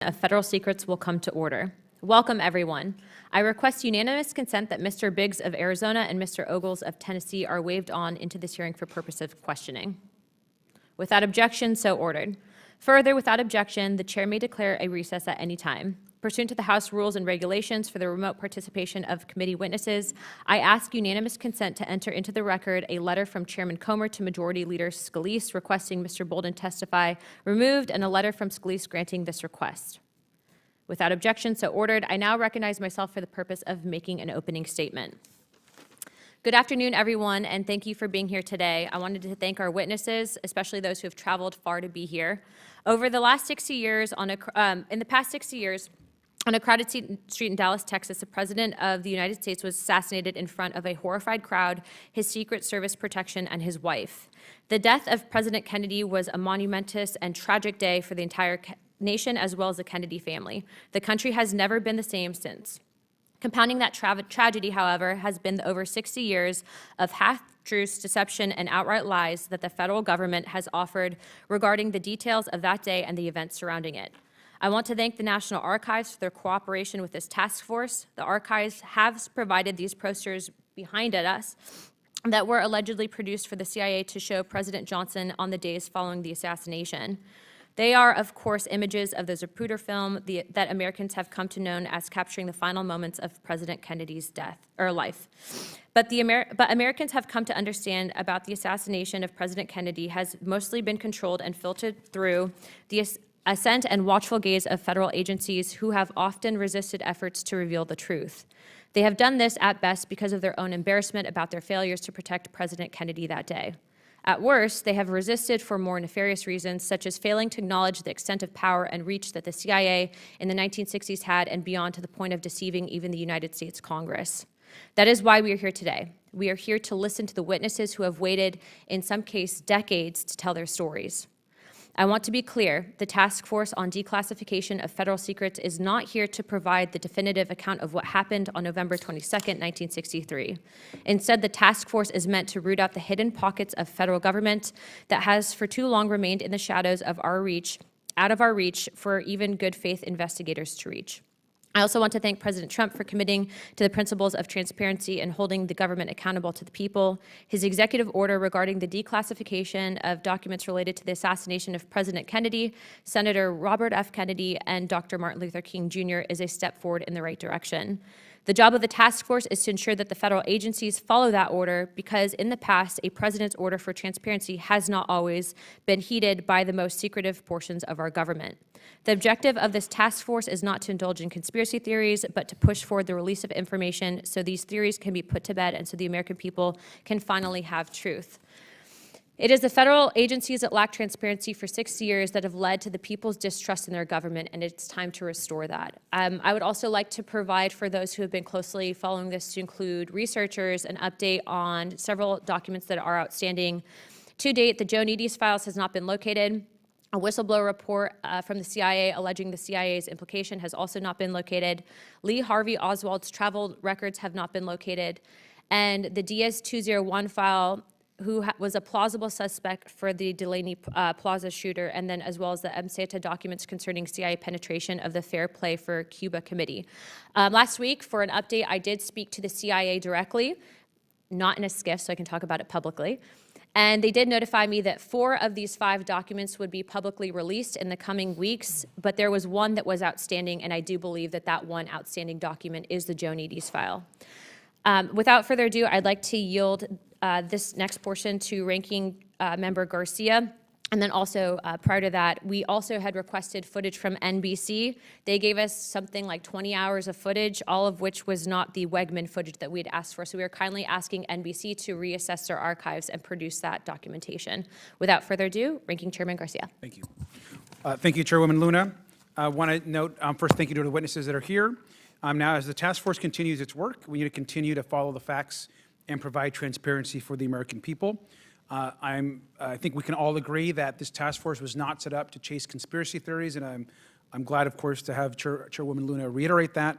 of federal secrets will come to order. Welcome, everyone. I request unanimous consent that Mr. Biggs of Arizona and Mr. Ogles of Tennessee are waived on into this hearing for purpose of questioning. Without objection, so ordered. Further, without objection, the chair may declare a recess at any time. Pursuant to the House rules and regulations for the remote participation of committee witnesses, I ask unanimous consent to enter into the record a letter from Chairman Comer to Majority Leader Scalise requesting Mr. Bolden testify removed, and a letter from Scalise granting this request. Without objection, so ordered. I now recognize myself for the purpose of making an opening statement. Good afternoon, everyone, and thank you for being here today. I wanted to thank our witnesses, especially those who have traveled far to be here. Over the last 60 years, in the past 60 years, on a crowded street in Dallas, Texas, the President of the United States was assassinated in front of a horrified crowd, his Secret Service protection, and his wife. The death of President Kennedy was a monumentous and tragic day for the entire nation as well as the Kennedy family. The country has never been the same since. Compounding that tragedy, however, has been the over 60 years of half-truths, deception, and outright lies that the federal government has offered regarding the details of that day and the events surrounding it. I want to thank the National Archives for their cooperation with this task force. The archives have provided these posters behind us that were allegedly produced for the CIA to show President Johnson on the days following the assassination. They are, of course, images of the Zapruder film that Americans have come to know as capturing the final moments of President Kennedy's death or life. But Americans have come to understand about the assassination of President Kennedy has mostly been controlled and filtered through the assent and watchful gaze of federal agencies who have often resisted efforts to reveal the truth. They have done this at best because of their own embarrassment about their failures to protect President Kennedy that day. At worst, they have resisted for more nefarious reasons, such as failing to acknowledge the extent of power and reach that the CIA in the 1960s had and beyond, to the point of deceiving even the United States Congress. That is why we are here today. We are here to listen to the witnesses who have waited, in some cases, decades to tell their stories. I want to be clear, the Task Force on Declassification of Federal Secrets is not here to provide the definitive account of what happened on November 22, 1963. Instead, the task force is meant to root out the hidden pockets of federal government that has for too long remained in the shadows of our reach, out of our reach for even good faith investigators to reach. I also want to thank President Trump for committing to the principles of transparency and holding the government accountable to the people. His executive order regarding the declassification of documents related to the assassination of President Kennedy, Senator Robert F. Kennedy, and Dr. Martin Luther King Jr. is a step forward in the right direction. The job of the task force is to ensure that the federal agencies follow that order, because in the past, a president's order for transparency has not always been heeded by the most secretive portions of our government. The objective of this task force is not to indulge in conspiracy theories, but to push forward the release of information so these theories can be put to bed and so the American people can finally have truth. It is the federal agencies that lack transparency for 60 years that have led to the people's distrust in their government, and it's time to restore that. I would also like to provide, for those who have been closely following this, to include researchers, an update on several documents that are outstanding. To date, the Joe Needy's files has not been located. A whistleblower report from the CIA alleging the CIA's implication has also not been located. Lee Harvey Oswald's travel records have not been located. And the DS-201 file, who was a plausible suspect for the Delaney Plaza shooter, and then as well as the MSATA documents concerning CIA penetration of the Fair Play for Cuba Committee. Last week, for an update, I did speak to the CIA directly, not in a skiff, so I can talk about it publicly. And they did notify me that 4 of these 5 documents would be publicly released in the coming weeks, but there was one that was outstanding, and I do believe that that one outstanding document is the Joe Needy's file. Without further ado, I'd like to yield this next portion to Ranking Member Garcia. And then also, prior to that, we also had requested footage from NBC. They gave us something like 20 hours of footage, all of which was not the Wegman footage that we had asked for. So we are kindly asking NBC to reassess their archives and produce that documentation. Without further ado, Ranking Chairman Garcia. Thank you. Thank you, Chairwoman Luna. I want to note, first, thank you to the witnesses that are here. Now, as the task force continues its work, we need to continue to follow the facts and provide transparency for the American people. I think we can all agree that this task force was not set up to chase conspiracy theories, and I'm glad, of course, to have Chairwoman Luna reiterate that.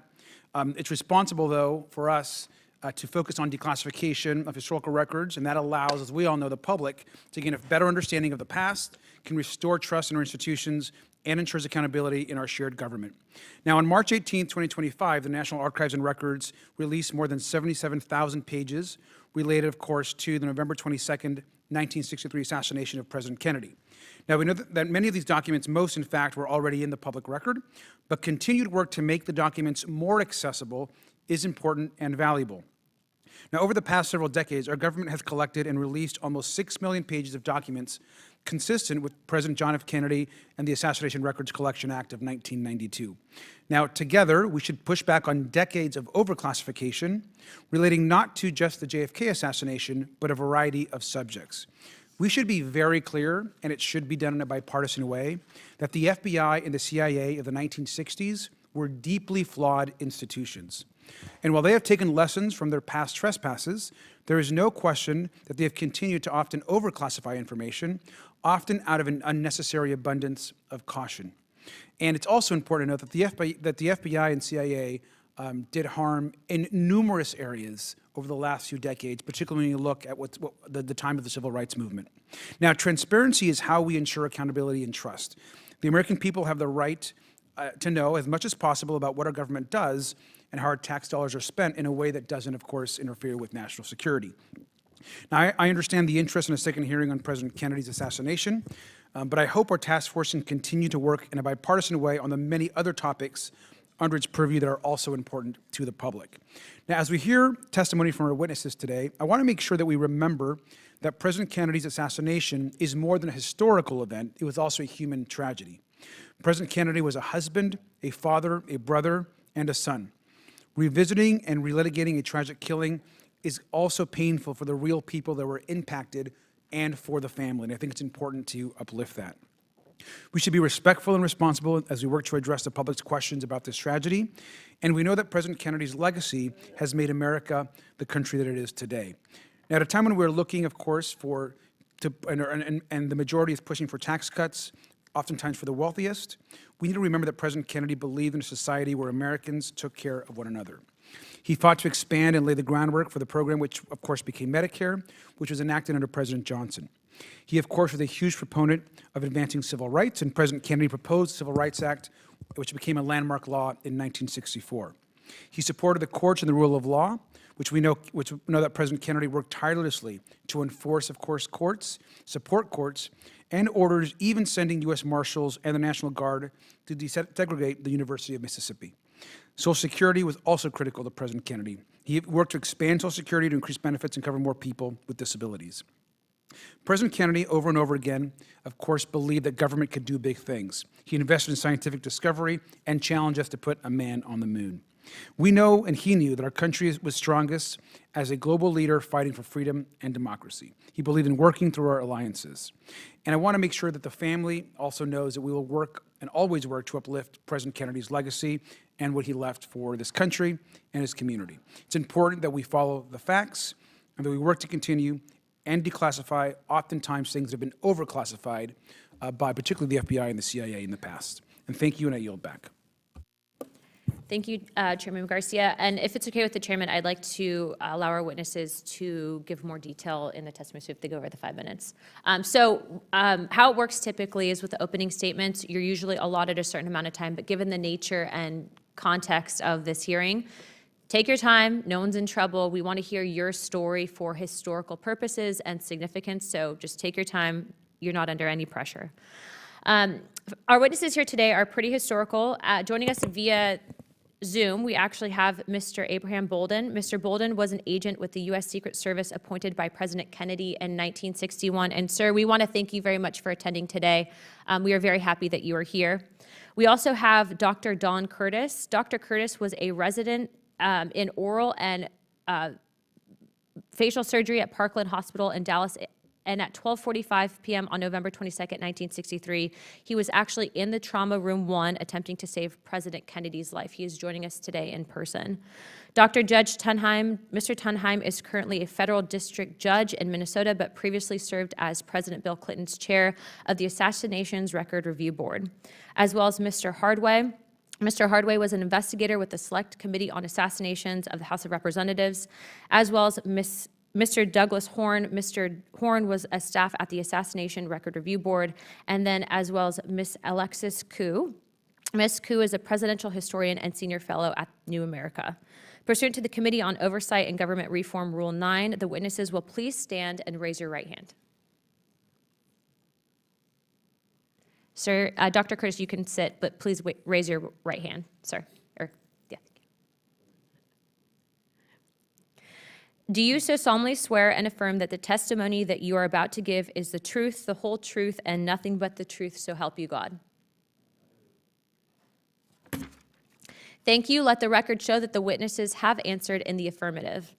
It's responsible, though, for us to focus on declassification of historical records, and that allows, as we all know, the public to gain a better understanding of the past, can restore trust in our institutions, and ensures accountability in our shared government. Now, on March 18, 2025, the National Archives and Records released more than 77,000 pages related, of course, to the November 22nd, 1963 assassination of President Kennedy. Now, we know that many of these documents, most in fact, were already in the public record, but continued work to make the documents more accessible is important and valuable. Now, over the past several decades, our government has collected and released almost 6 million pages of documents consistent with President John F. Kennedy and the Assassination Records Collection Act of 1992. Now, together, we should push back on decades of overclassification relating not to just the JFK assassination, but a variety of subjects. We should be very clear, and it should be done in a bipartisan way, that the FBI and the CIA of the 1960s were deeply flawed institutions. And while they have taken lessons from their past trespasses, there is no question that they have continued to often overclassify information, often out of an unnecessary abundance of caution. And it's also important to note that the FBI and CIA did harm in numerous areas over the last few decades, particularly when you look at the time of the civil rights movement. Now, transparency is how we ensure accountability and trust. The American people have the right to know as much as possible about what our government does and how our tax dollars are spent in a way that doesn't, of course, interfere with national security. Now, I understand the interest in a second hearing on President Kennedy's assassination, but I hope our task force can continue to work in a bipartisan way on the many other topics under its purview that are also important to the public. Now, as we hear testimony from our witnesses today, I want to make sure that we remember that President Kennedy's assassination is more than a historical event. It was also a human tragedy. President Kennedy was a husband, a father, a brother, and a son. Revisiting and relitigating a tragic killing is also painful for the real people that were impacted and for the family, and I think it's important to uplift that. We should be respectful and responsible as we work to address the public's questions about this tragedy, and we know that President Kennedy's legacy has made America the country that it is today. Now, at a time when we're looking, of course, and the majority is pushing for tax cuts, oftentimes for the wealthiest, we need to remember that President Kennedy believed in a society where Americans took care of one another. He fought to expand and lay the groundwork for the program, which of course became Medicare, which was enacted under President Johnson. He, of course, was a huge proponent of advancing civil rights, and President Kennedy proposed the Civil Rights Act, which became a landmark law in 1964. He supported the courts and the rule of law, which we know that President Kennedy worked tirelessly to enforce, of course, courts, support courts, and orders, even sending U.S. Marshals and the National Guard to desegregate the University of Mississippi. Social Security was also critical to President Kennedy. He worked to expand Social Security to increase benefits and cover more people with disabilities. President Kennedy, over and over again, of course, believed that government could do big things. He invested in scientific discovery and challenged us to put a man on the moon. We know, and he knew, that our country was strongest as a global leader fighting for freedom and democracy. He believed in working through our alliances. And I want to make sure that the family also knows that we will work and always work to uplift President Kennedy's legacy and what he left for this country and his community. It's important that we follow the facts and that we work to continue and declassify oftentimes things that have been overclassified by particularly the FBI and the CIA in the past. And thank you, and I yield back. Thank you, Chairman Garcia. And if it's okay with the chairman, I'd like to allow our witnesses to give more detail in the testimony, so if they go over the 5 minutes. How it works typically is with the opening statements, you're usually allotted a certain amount of time, but given the nature and context of this hearing, take your time, no one's in trouble. We want to hear your story for historical purposes and significance, so just take your time. You're not under any pressure. Our witnesses here today are pretty historical. Joining us via Zoom, we actually have Mr. Abraham Bolden. Mr. Bolden was an agent with the U.S. Secret Service appointed by President Kennedy in 1961. And sir, we want to thank you very much for attending today. We are very happy that you are here. We also have Dr. Dawn Curtis. Dr. Curtis was a resident in oral and facial surgery at Parkland Hospital in Dallas. And at 12:45 p.m. on November 22nd, 1963, he was actually in the trauma room 1 attempting to save President Kennedy's life. He is joining us today in person. Dr. Judge Tunheim, Mr. Tunheim is currently a federal district judge in Minnesota, but previously served as President Bill Clinton's chair of the Assassinations Record Review Board, as well as Mr. Hardway. Mr. Hardway was an investigator with the Select Committee on Assassinations of the House of Representatives, as well as Ms. Mr. Douglas Horne. Mr. Horne was a staff at the Assassination Record Review Board, and then as well as Miss Alexis Koo. Ms. Koo is a presidential historian and senior fellow at New America. Pursuant to the Committee on Oversight and Government Reform Rule 9, the witnesses will please stand and raise your right hand. Sir, Dr. Curtis, you can sit, but please raise your right hand, sir. Yeah. Do you so solemnly swear and affirm that the testimony that you are about to give is the truth, the whole truth, and nothing but the truth, so help you God? Thank you. Let the record show that the witnesses have answered in the affirmative.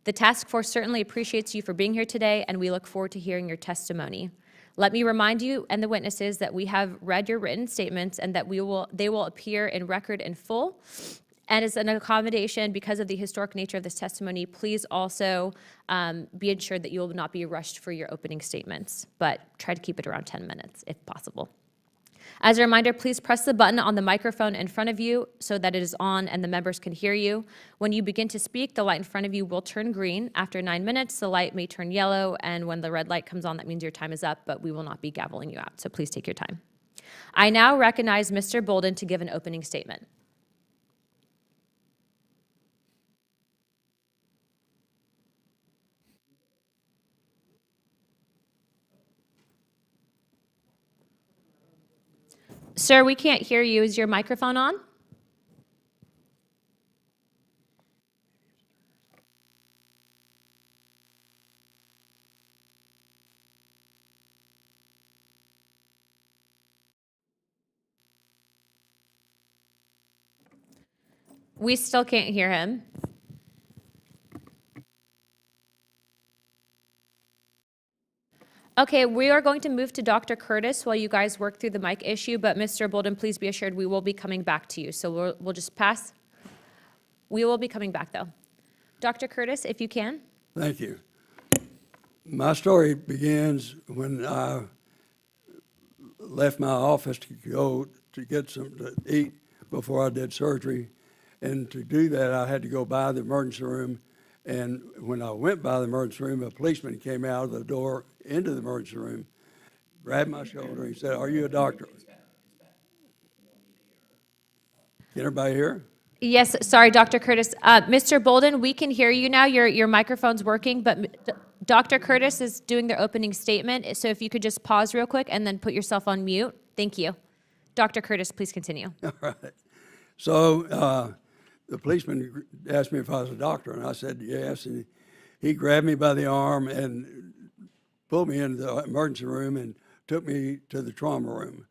The task force certainly appreciates you for being here today, and we look forward to hearing your testimony. Let me remind you and the witnesses that we have read your written statements and that they will appear in record in full. And as an accommodation, because of the historic nature of this testimony, please also be ensured that you will not be rushed for your opening statements, but try to keep it around 10 minutes if possible. As a reminder, please press the button on the microphone in front of you so that it is on and the members can hear you. When you begin to speak, the light in front of you will turn green. After 9 minutes, the light may turn yellow, and when the red light comes on, that means your time is up, but we will not be gaveling you out, so please take your time. I now recognize Mr. Bolden to give an opening statement. Sir, we can't hear you. Is your microphone on? We still can't hear him. Okay, we are going to move to Dr. Curtis while you guys work through the mic issue, but Mr. Bolden, please be assured we will be coming back to you. So we'll just pass. We will be coming back, though. Dr. Curtis, if you can. Thank you. My story begins when I left my office to go to get something to eat before I did surgery. And to do that, I had to go by the emergency room. And when I went by the emergency room, a policeman came out of the door into the emergency room, grabbed my shoulder, and he said, "Are you a doctor?" Can everybody hear? Yes, sorry, Dr. Curtis. Mr. Bolden, we can hear you now. Your microphone's working, but Dr. Curtis is doing their opening statement. So if you could just pause real quick and then put yourself on mute. Thank you. Dr. Curtis, please continue. All right. So the policeman asked me if I was a doctor, and I said yes. And he grabbed me by the arm and pulled me into the emergency room and took me to the trauma room.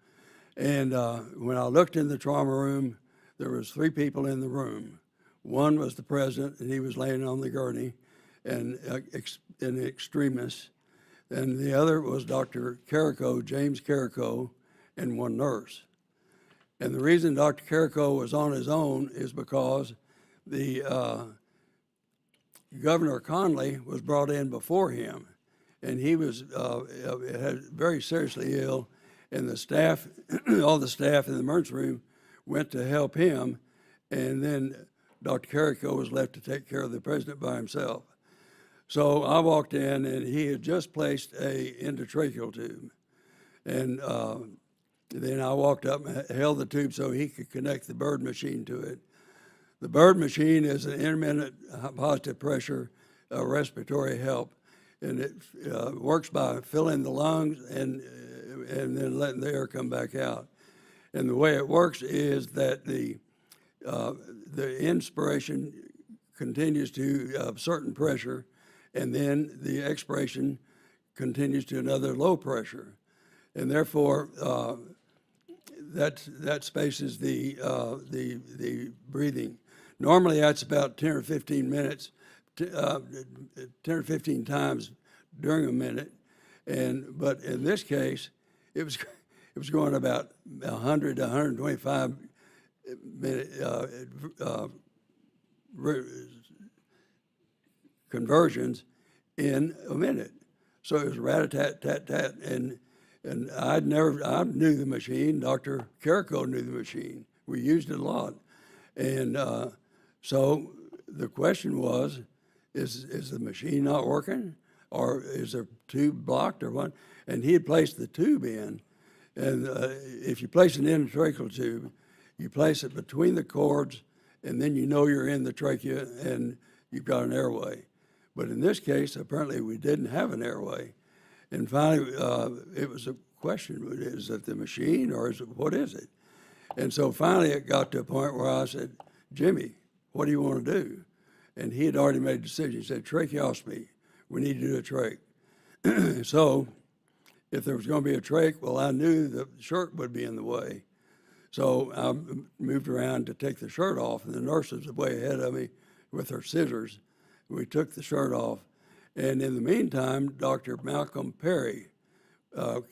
And when I looked in the trauma room, there was 3 people in the room. One was the president, and he was laying on the gurney, and an extremist. And the other was Dr. Carrico, James Carrico, and one nurse. And the reason Dr. Carrico was on his own is because the Governor Conley was brought in before him, and he was very seriously ill, and the staff, all the staff in the emergency room went to help him, and then Dr. Carrico was left to take care of the president by himself. So I walked in, and he had just placed a endotracheal tube, and then I walked up and held the tube so he could connect the bird machine to it. The bird machine is an intermittent positive pressure respiratory help, and it works by filling the lungs and then letting the air come back out. And the way it works is that the inspiration continues to a certain pressure, and then the expiration continues to another low pressure, and therefore that spaces the breathing. Normally, that's about 10 or 15 minutes, 10 or 15 times during a minute, but in this case, it was going about 100 to 125 minute conversions in a minute. So it was rat-a-tat-tat-tat, and I knew the machine. Dr. Carrico knew the machine. We used it a lot. And so the question was, is the machine not working? Or is there tube blocked or what? And he had placed the tube in. And if you place an endotracheal tube, you place it between the cords, and then you know you're in the trachea and you've got an airway. But in this case, apparently we didn't have an airway. And finally, it was a question, is it the machine or what is it? And so finally it got to a point where I said, Jimmy, what do you want to do? And he had already made a decision. He said, tracheostomy, we need to do a trach. So if there was going to be a trach, well, I knew the shirt would be in the way. So I moved around to take the shirt off, and the nurse was way ahead of me with her scissors. We took the shirt off. And in the meantime, Dr. Malcolm Perry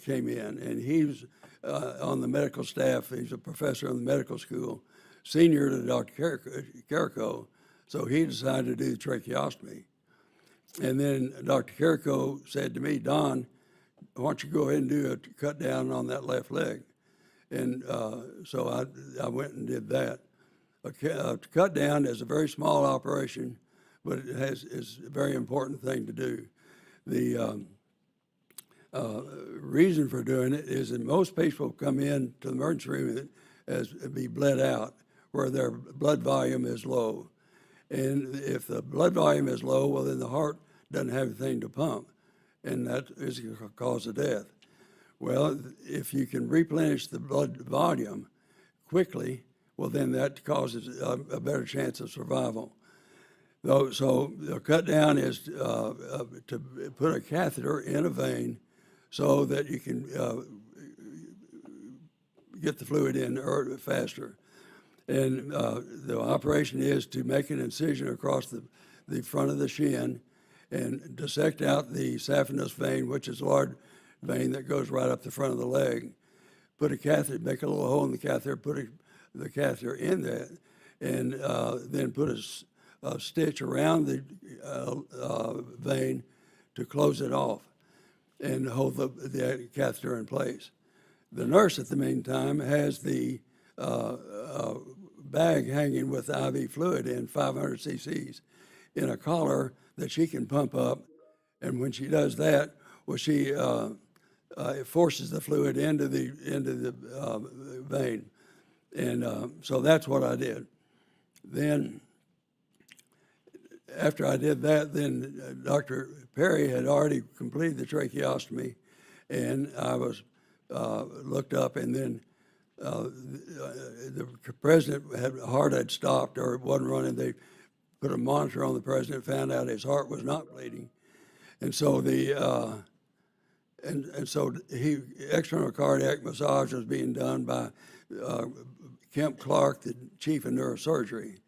came in, and he was on the medical staff. He's a professor in the medical school, senior to Dr. Carrico. So he decided to do the tracheostomy. And then Dr. Carrico said to me, Don, why don't you go ahead and do a cut down on that left leg? And so I went and did that. A cut down is a very small operation, but is a very important thing to do. The reason for doing it is that most people come in to the emergency room as be bled out, where their blood volume is low. And if the blood volume is low, well, then the heart doesn't have anything to pump, and that is a cause of death. Well, if you can replenish the blood volume quickly, well, then that causes a better chance of survival. So the cut down is to put a catheter in a vein so that you can get the fluid in faster. And the operation is to make an incision across the front of the shin and dissect out the saphenous vein, which is a large vein that goes right up the front of the leg. Put a catheter, make a little hole in the catheter, put the catheter in that, and then put a stitch around the vein to close it off and hold the catheter in place. The nurse, at the meantime, has the bag hanging with IV fluid in 500 cc's in a collar that she can pump up. And when she does that, well, she it forces the fluid into the vein. And so that's what I did. Then after I did that, then Dr. Perry had already completed the tracheostomy, and I was looked up, and then the president heart had stopped or it wasn't running. They put a monitor on the president, found out his heart was not bleeding, and so external cardiac massage was being done by Kemp Clark, the chief of neurosurgery,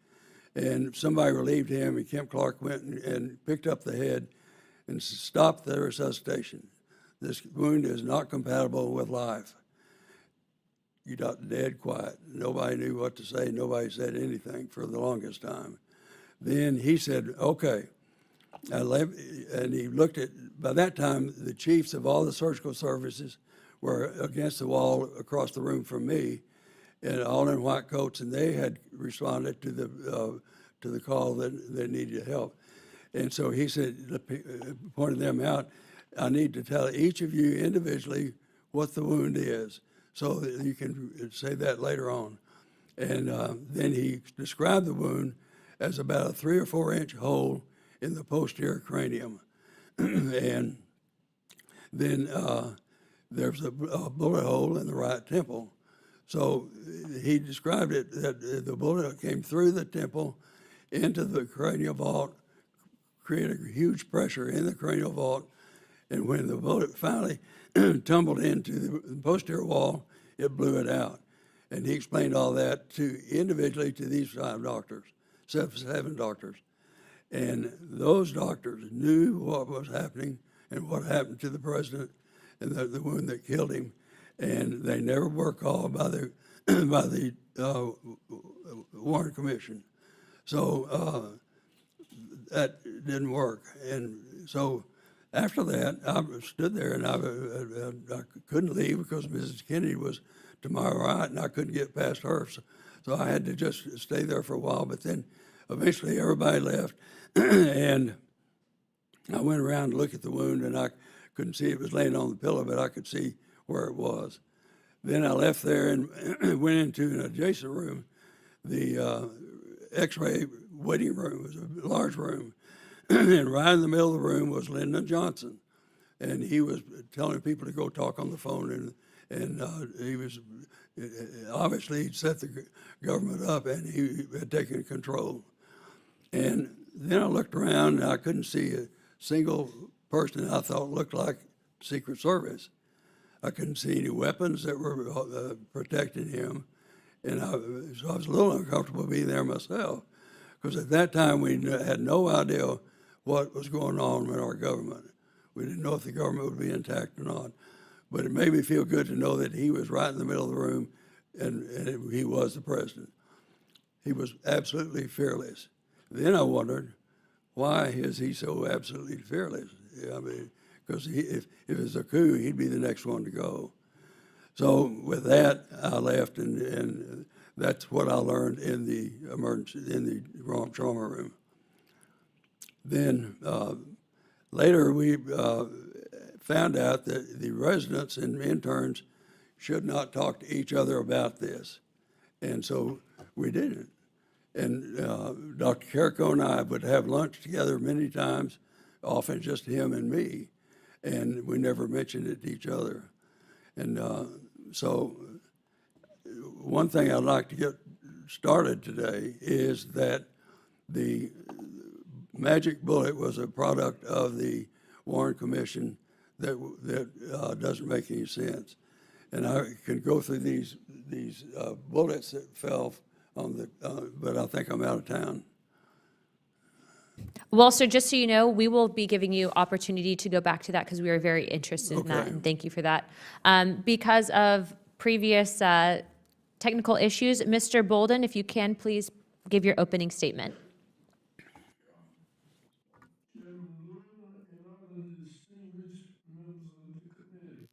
and somebody relieved him, and Kemp Clark went and picked up the head and stopped the resuscitation. This wound is not compatible with life. You got dead quiet. Nobody knew what to say. Nobody said anything for the longest time. Then he said, okay. And he looked at, by that time, the chiefs of all the surgical services were against the wall across the room from me, and all in white coats, and they had responded to the call that they needed help. And so he said, pointed them out, I need to tell each of you individually what the wound is, so that you can say that later on. And then he described the wound as about a 3 or 4 inch hole in the posterior cranium. And then there's a bullet hole in the right temple. So he described it that the bullet came through the temple into the cranial vault, created a huge pressure in the cranial vault, and when the bullet finally tumbled into the posterior wall, it blew it out. And he explained all that individually to these 7 doctors. And those doctors knew what was happening and what happened to the president and the wound that killed him. And they never were called by the Warren Commission. So that didn't work. And so after that, I stood there and I couldn't leave because Mrs. Kennedy was to my right and I couldn't get past her. So I had to just stay there for a while. But then eventually everybody left, and I went around to look at the wound, and I couldn't see it was laying on the pillow, but I could see where it was. Then I left there and went into an adjacent room. The X-ray waiting room was a large room, and right in the middle of the room was Lyndon Johnson, and he was telling people to go talk on the phone, and he was obviously he'd set the government up, and he had taken control. And then I looked around, and I couldn't see a single person that I thought looked like Secret Service. I couldn't see any weapons that were protecting him, and so I was a little uncomfortable being there myself, because at that time we had no idea what was going on with our government. We didn't know if the government would be intact or not, but it made me feel good to know that he was right in the middle of the room, and he was the president. He was absolutely fearless. Then I wondered, why is he so absolutely fearless? I mean, because if it was a coup, he'd be the next one to go. So with that, I left, and that's what I learned in the trauma room. Then later we found out that the residents and interns should not talk to each other about this, and so we didn't. And Dr. Carrico and I would have lunch together many times, often just him and me, and we never mentioned it to each other. And so one thing I'd like to get started today is that the magic bullet was a product of the Warren Commission that doesn't make any sense. And I can go through these bullets that fell on the, but I think I'm out of town. Well, so just so you know, we will be giving you opportunity to go back to that because we are very interested in that, Okay. and thank you for that. Because of previous technical issues, Mr. Bolden, if you can, please give your opening statement. Chairman Luna and other distinguished members of the committee.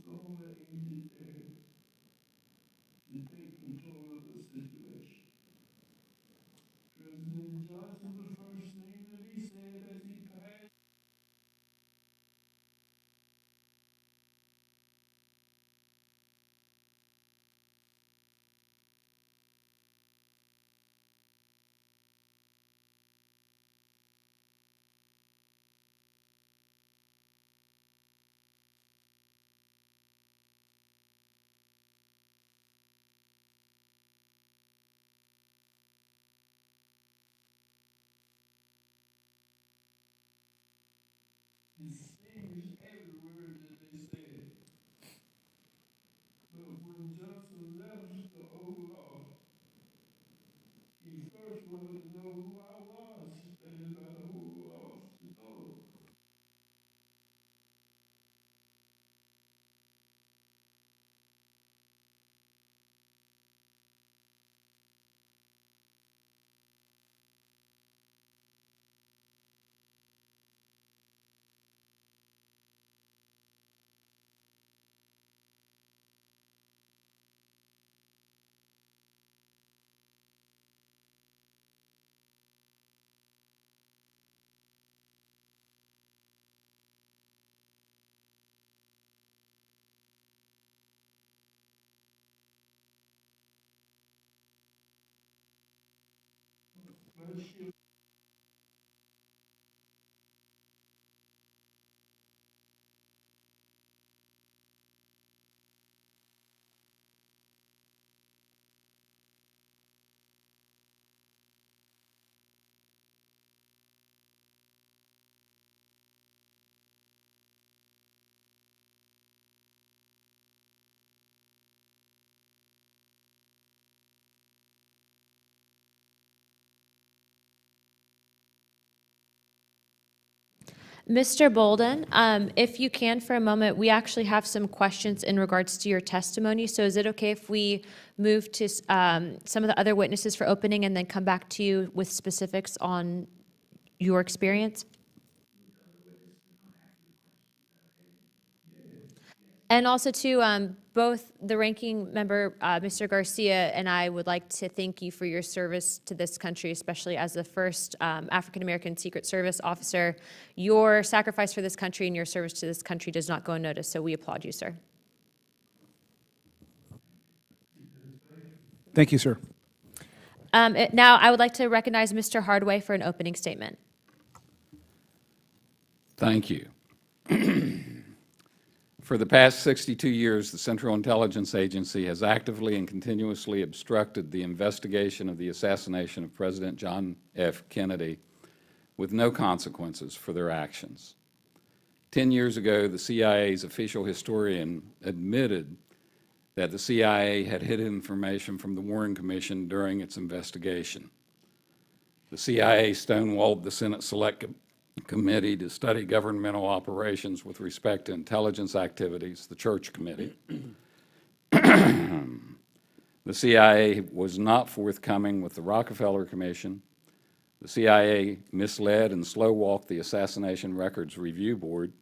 the only agent there to take control of the situation. President Johnson, the first thing that he said as he passed. Distinguished every word that they said. But when Johnson left the Oval Office, he first wanted to know who I was, standing by the Oval Office door. But she Mr. Bolden, if you can for a moment, we actually have some questions in regards to your testimony. So is it okay if we move to some of the other witnesses for opening and then come back to you with specifics on your experience? And also to both the ranking member, Mr. Garcia, and I would like to thank you for your service to this country, especially as the first African-American Secret Service officer. Your sacrifice for this country and your service to this country does not go unnoticed, so we applaud you, sir. Thank you, sir. Now, I would like to recognize Mr. Hardway for an opening statement. Thank you. For the past 62 years, the Central Intelligence Agency has actively and continuously obstructed the investigation of the assassination of President John F. Kennedy with no consequences for their actions. 10 years ago, the CIA's official historian admitted that the CIA had hid information from the Warren Commission during its investigation. The CIA stonewalled the Senate Select Committee to study governmental operations with respect to intelligence activities, the Church Committee. The CIA was not forthcoming with the Rockefeller Commission. The CIA misled and slow-walked the Assassination Records Review Board.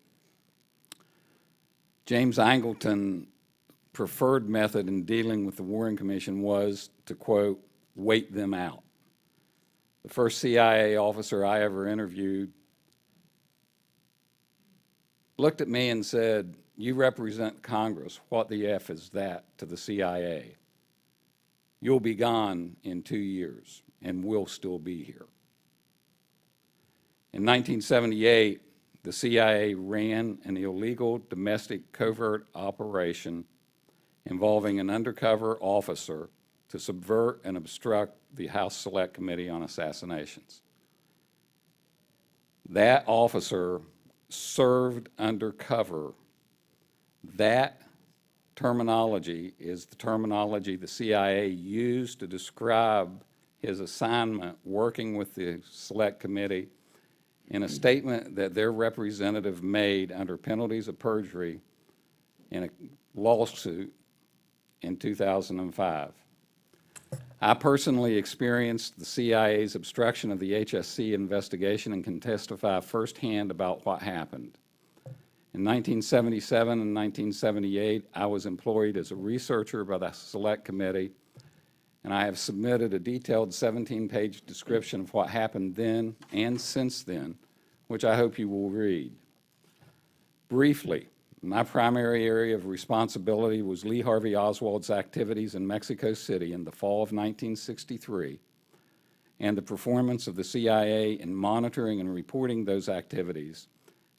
James Angleton's preferred method in dealing with the Warren Commission was to, quote, wait them out. The first CIA officer I ever interviewed looked at me and said, "You represent Congress. What the F is that to the CIA? You'll be gone in 2 years, and we'll still be here." In 1978, the CIA ran an illegal domestic covert operation involving an undercover officer to subvert and obstruct the House Select Committee on Assassinations. That officer served undercover. That terminology is the terminology the CIA used to describe his assignment working with the Select Committee in a statement that their representative made under penalties of perjury in a lawsuit in 2005. I personally experienced the CIA's obstruction of the HSC investigation and can testify firsthand about what happened. In 1977 and 1978, I was employed as a researcher by the Select Committee, and I have submitted a detailed 17-page description of what happened then and since then, which I hope you will read. Briefly, my primary area of responsibility was Lee Harvey Oswald's activities in Mexico City in the fall of 1963 and the performance of the CIA in monitoring and reporting those activities,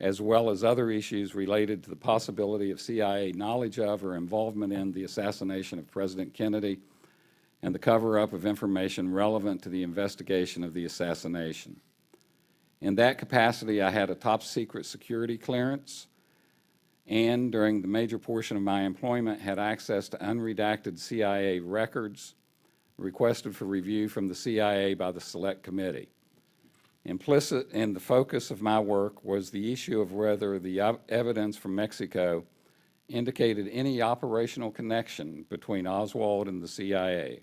as well as other issues related to the possibility of CIA knowledge of or involvement in the assassination of President Kennedy and the cover-up of information relevant to the investigation of the assassination. In that capacity, I had a top-secret security clearance and, during the major portion of my employment, had access to unredacted CIA records requested for review from the CIA by the Select Committee. Implicit in the focus of my work was the issue of whether the evidence from Mexico indicated any operational connection between Oswald and the CIA.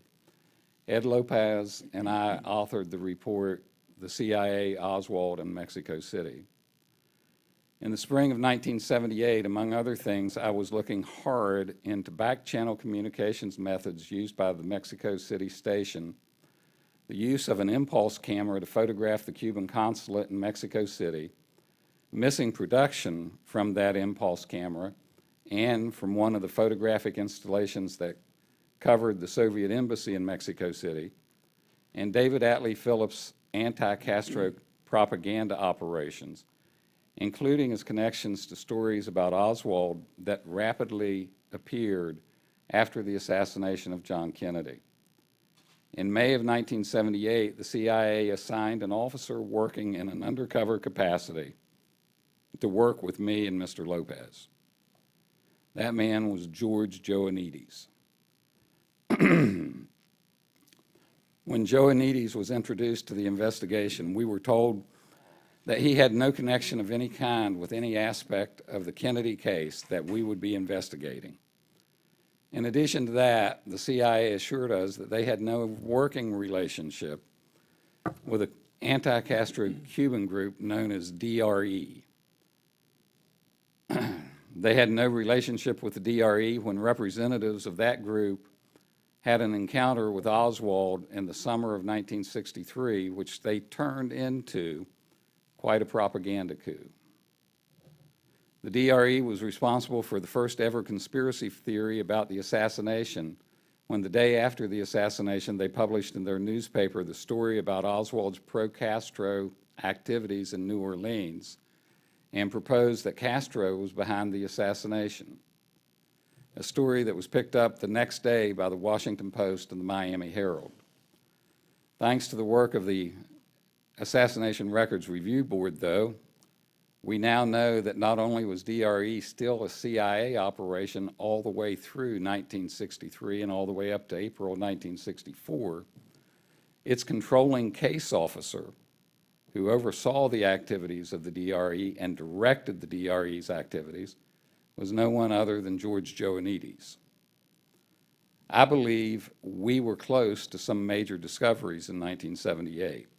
Ed Lopez and I authored the report, The CIA, Oswald, and Mexico City. In the spring of 1978, among other things, I was looking hard into back-channel communications methods used by the Mexico City station, the use of an impulse camera to photograph the Cuban consulate in Mexico City, missing production from that impulse camera and from one of the photographic installations that covered the Soviet embassy in Mexico City, and David Atlee Phillips' anti-Castro propaganda operations, including his connections to stories about Oswald that rapidly appeared after the assassination of John Kennedy. In May of 1978, the CIA assigned an officer working in an undercover capacity to work with me and Mr. Lopez. That man was George Joanides. When Joanides was introduced to the investigation, we were told that he had no connection of any kind with any aspect of the Kennedy case that we would be investigating. In addition to that, the CIA assured us that they had no working relationship with an anti-Castro Cuban group known as DRE. They had no relationship with the DRE when representatives of that group had an encounter with Oswald in the summer of 1963, which they turned into quite a propaganda coup. The DRE was responsible for the first ever conspiracy theory about the assassination when the day after the assassination they published in their newspaper the story about Oswald's pro-Castro activities in New Orleans and proposed that Castro was behind the assassination, a story that was picked up the next day by the Washington Post and the Miami Herald. Thanks to the work of the Assassination Records Review Board, though, we now know that not only was DRE still a CIA operation all the way through 1963 and all the way up to April 1964, its controlling case officer, who oversaw the activities of the DRE and directed the DRE's activities, was no one other than George Joanides. I believe we were close to some major discoveries in 1978.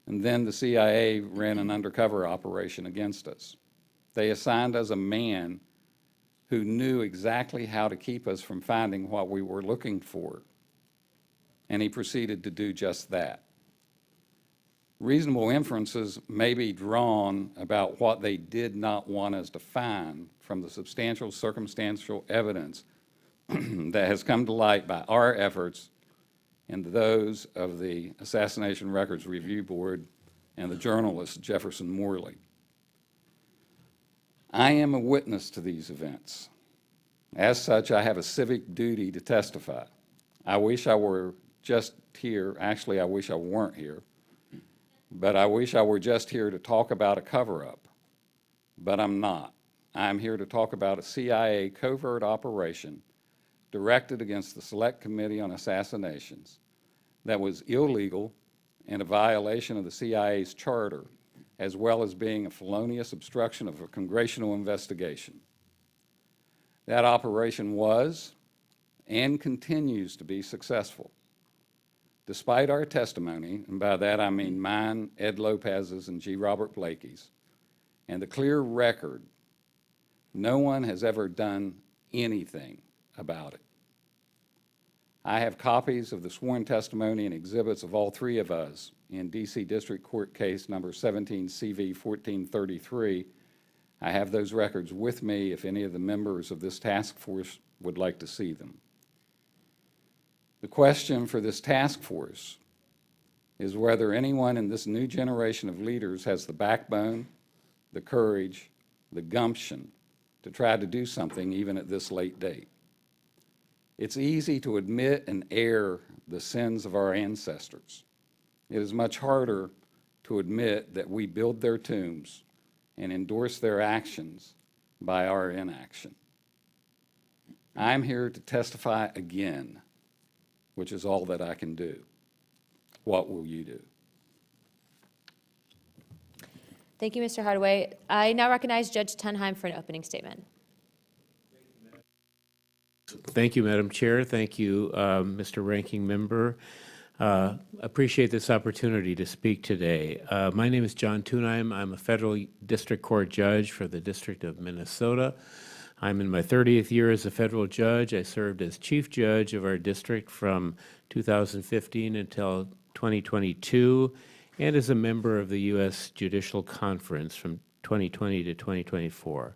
And then the CIA ran an undercover operation against us. They assigned us a man who knew exactly how to keep us from finding what we were looking for. And he proceeded to do just that. Reasonable inferences may be drawn about what they did not want us to find from the substantial circumstantial evidence that has come to light by our efforts and those of the Assassination Records Review Board and the journalist Jefferson Morley. I am a witness to these events. As such, I have a civic duty to testify. I wish I were just here. Actually, I wish I weren't here. But I wish I were just here to talk about a cover-up. But I'm not. I'm here to talk about a CIA covert operation directed against the Select Committee on Assassinations that was illegal and a violation of the CIA's charter, as well as being a felonious obstruction of a congressional investigation. That operation was and continues to be successful. Despite our testimony, and by that I mean mine, Ed Lopez's, and G. Robert Blakey's, and the clear record No one has ever done anything about it. I have copies of the sworn testimony and exhibits of all three of us in D.C. District Court Case Number 17 CV 1433. I have those records with me if any of the members of this task force would like to see them. The question for this task force is whether anyone in this new generation of leaders has the backbone, the courage, the gumption to try to do something even at this late date. It's easy to admit and air the sins of our ancestors. It is much harder to admit that we build their tombs and endorse their actions by our inaction. I'm here to testify again, which is all that I can do. What will you do? Thank you, Mr. Hardway. I now recognize Judge Tunheim for an opening statement. Thank you, Madam Chair. Thank you, Mr. Ranking Member. Appreciate this opportunity to speak today. My name is John Tunheim. I'm a federal district court judge for the District of Minnesota. I'm in my 30th year as a federal judge. I served as chief judge of our district from 2015 until 2022, and as a member of the U.S. Judicial Conference from 2020 to 2024.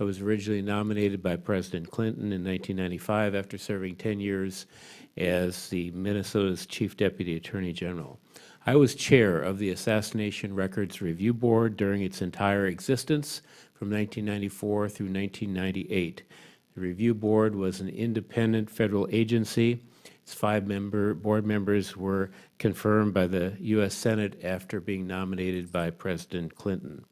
I was originally nominated by President Clinton in 1995 after serving 10 years as the Minnesota's Chief Deputy Attorney General. I was chair of the Assassination Records Review Board during its entire existence from 1994 through 1998. The Review Board was an independent federal agency. Its 5 board members were confirmed by the U.S. Senate after being nominated by President Clinton.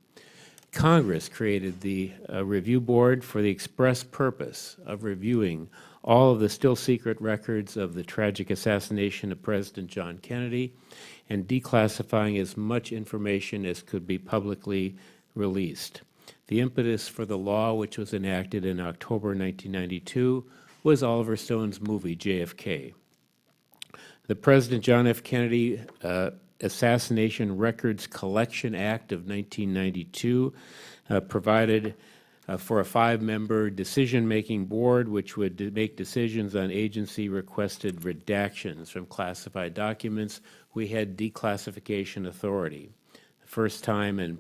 Congress created the Review Board for the express purpose of reviewing all of the still secret records of the tragic assassination of President John Kennedy and declassifying as much information as could be publicly released. The impetus for the law, which was enacted in October 1992, was Oliver Stone's movie JFK. The President John F. Kennedy Assassination Records Collection Act of 1992 provided for a 5-member decision-making board which would make decisions on agency-requested redactions from classified documents. We had declassification authority. The first time and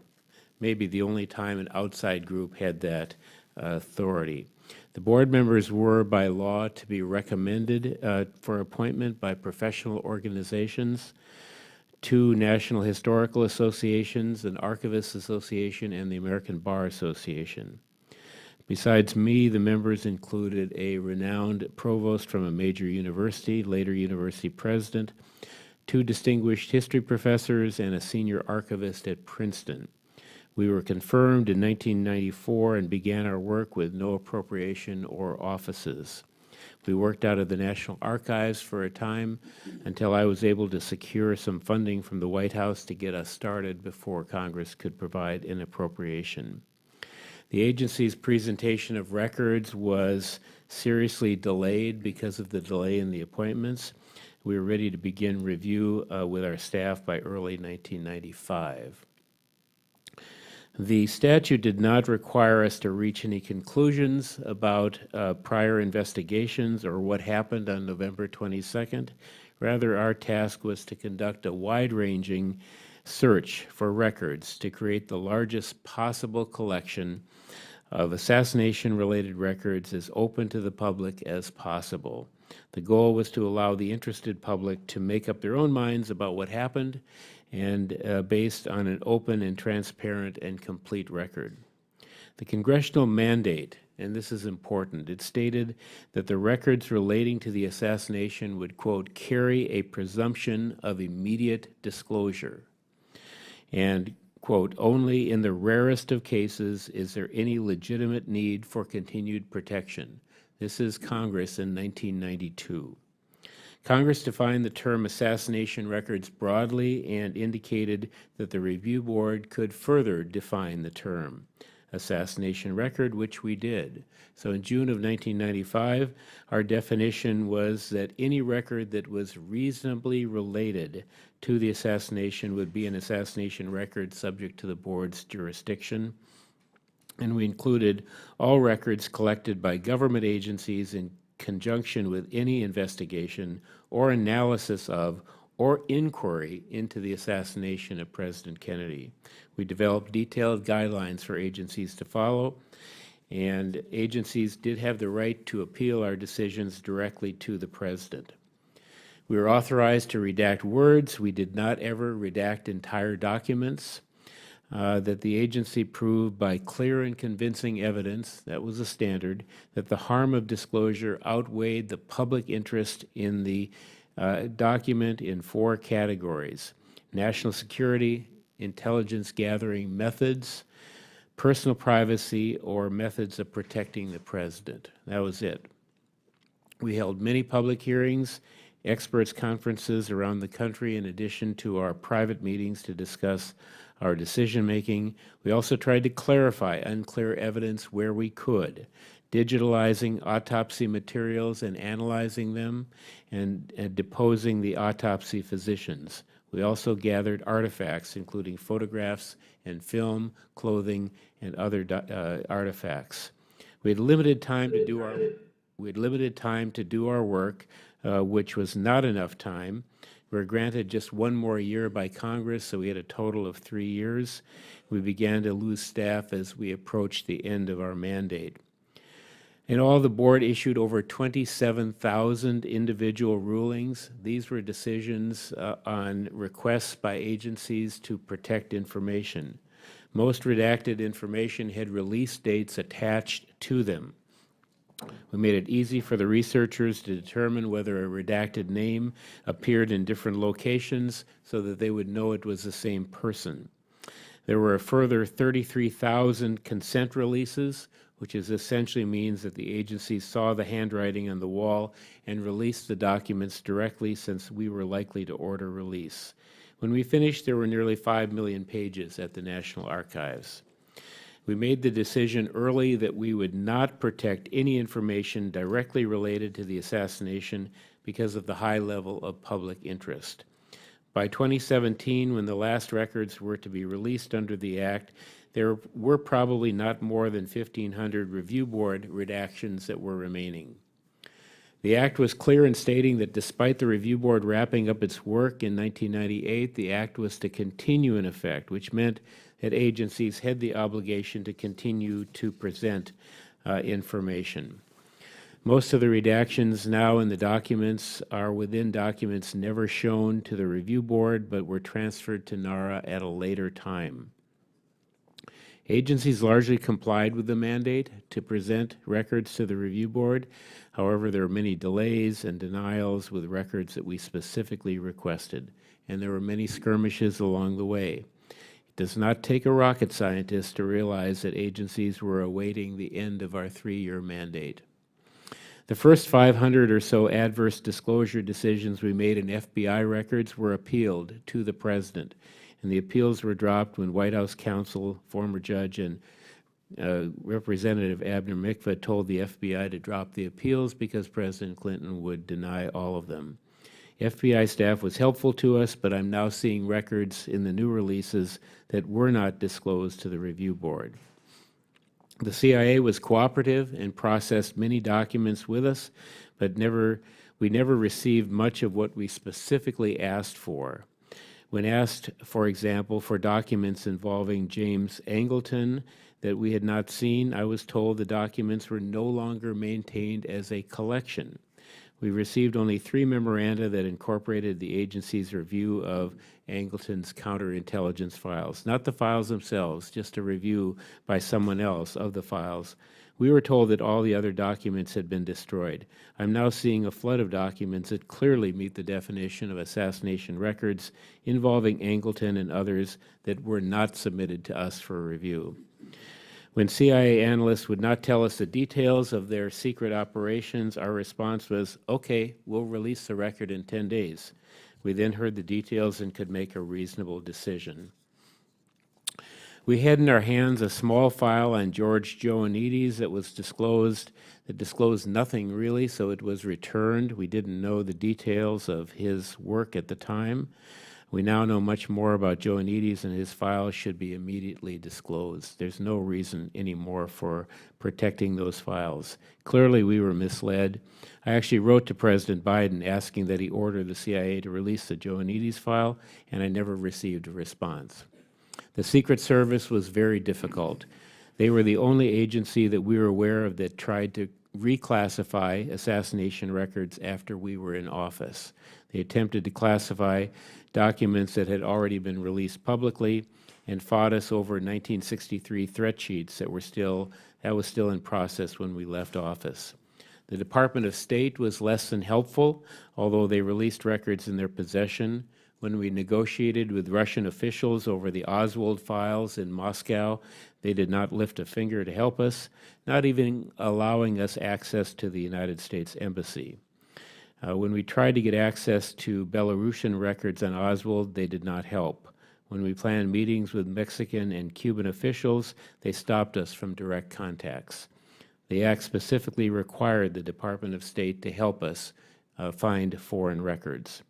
maybe the only time an outside group had that authority. The board members were, by law, to be recommended for appointment by professional organizations, 2 National Historical Associations, an Archivists Association, and the American Bar Association. Besides me, the members included a renowned provost from a major university, later university president, 2 distinguished history professors, and a senior archivist at Princeton. We were confirmed in 1994 and began our work with no appropriation or offices. We worked out of the National Archives for a time until I was able to secure some funding from the White House to get us started before Congress could provide an appropriation. The agency's presentation of records was seriously delayed because of the delay in the appointments. We were ready to begin review with our staff by early 1995. The statute did not require us to reach any conclusions about prior investigations or what happened on November 22nd. Rather, our task was to conduct a wide-ranging search for records to create the largest possible collection of assassination-related records as open to the public as possible. The goal was to allow the interested public to make up their own minds about what happened and based on an open and transparent and complete record. The congressional mandate, and this is important, it stated that the records relating to the assassination would, quote, carry a presumption of immediate disclosure, and, quote, only in the rarest of cases is there any legitimate need for continued protection. This is Congress in 1992. Congress defined the term assassination records broadly and indicated that the review board could further define the term assassination record, which we did. So in June of 1995, our definition was that any record that was reasonably related to the assassination would be an assassination record subject to the board's jurisdiction. and we included all records collected by government agencies in conjunction with any investigation or analysis of or inquiry into the assassination of President Kennedy. We developed detailed guidelines for agencies to follow, and agencies did have the right to appeal our decisions directly to the President. We were authorized to redact words. We did not ever redact entire documents. That the agency proved by clear and convincing evidence, that was a standard, that the harm of disclosure outweighed the public interest in the document in 4 categories: national security, intelligence gathering methods, personal privacy, or methods of protecting the President. That was it. We held many public hearings, experts conferences around the country, in addition to our private meetings to discuss our decision-making. We also tried to clarify unclear evidence where we could, digitalizing autopsy materials and analyzing them, and deposing the autopsy physicians. We also gathered artifacts, including photographs and film, clothing, and other artifacts. We had limited time to do our work, which was not enough time. We were granted just 1 more year by Congress, so we had a total of 3 years. We began to lose staff as we approached the end of our mandate. In all, the board issued over 27,000 individual rulings. These were decisions on requests by agencies to protect information. Most redacted information had release dates attached to them. We made it easy for the researchers to determine whether a redacted name appeared in different locations so that they would know it was the same person. There were a further 33,000 consent releases, which essentially means that the agency saw the handwriting on the wall and released the documents directly, since we were likely to order release. When we finished, there were nearly 5 million pages at the National Archives. We made the decision early that we would not protect any information directly related to the assassination because of the high level of public interest. By 2017, when the last records were to be released under the Act, there were probably not more than 1,500 review board redactions that were remaining. The Act was clear in stating that despite the review board wrapping up its work in 1998, the Act was to continue in effect, which meant that agencies had the obligation to continue to present information. Most of the redactions now in the documents are within documents never shown to the review board, but were transferred to NARA at a later time. Agencies largely complied with the mandate to present records to the review board. However, there were many delays and denials with records that we specifically requested, and there were many skirmishes along the way. It does not take a rocket scientist to realize that agencies were awaiting the end of our 3-year mandate. The first 500 or so adverse disclosure decisions we made in FBI records were appealed to the President, and the appeals were dropped when White House counsel, former judge, and Representative Abner Mikva told the FBI to drop the appeals because President Clinton would deny all of them. FBI staff was helpful to us, but I'm now seeing records in the new releases that were not disclosed to the review board. The CIA was cooperative and processed many documents with us, but we never received much of what we specifically asked for. When asked, for example, for documents involving James Angleton that we had not seen, I was told the documents were no longer maintained as a collection. We received only 3 memoranda that incorporated the agency's review of Angleton's counterintelligence files, not the files themselves, just a review by someone else of the files. We were told that all the other documents had been destroyed. I'm now seeing a flood of documents that clearly meet the definition of assassination records involving Angleton and others that were not submitted to us for review. When CIA analysts would not tell us the details of their secret operations, our response was, okay, we'll release the record in 10 days. We then heard the details and could make a reasonable decision. We had in our hands a small file on George Ioannidis that disclosed nothing really, so it was returned. We didn't know the details of his work at the time. We now know much more about Joanides, and his files should be immediately disclosed. There's no reason anymore for protecting those files. Clearly, we were misled. I actually wrote to President Biden asking that he order the CIA to release the Joanides file, and I never received a response. The Secret Service was very difficult. They were the only agency that we were aware of that tried to reclassify assassination records after we were in office. They attempted to classify documents that had already been released publicly and fought us over 1963 threat sheets that was still in process when we left office. The Department of State was less than helpful, although they released records in their possession. When we negotiated with Russian officials over the Oswald files in Moscow, they did not lift a finger to help us, not even allowing us access to the United States Embassy. When we tried to get access to Belarusian records on Oswald, they did not help. When we planned meetings with Mexican and Cuban officials, they stopped us from direct contacts. The act specifically required the Department of State to help us find foreign records.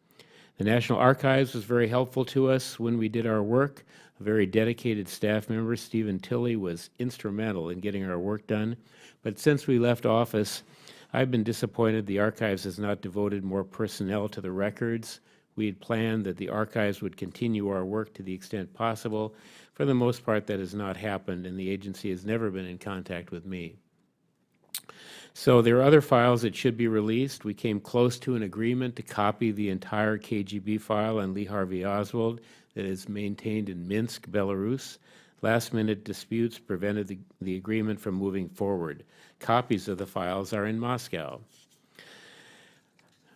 The National Archives was very helpful to us when we did our work. A very dedicated staff member, Stephen Tilley, was instrumental in getting our work done. But since we left office, I've been disappointed the Archives has not devoted more personnel to the records. We had planned that the Archives would continue our work to the extent possible. For the most part, that has not happened, and the agency has never been in contact with me. So there are other files that should be released. We came close to an agreement to copy the entire KGB file on Lee Harvey Oswald that is maintained in Minsk, Belarus. Last-minute disputes prevented the agreement from moving forward. Copies of the files are in Moscow.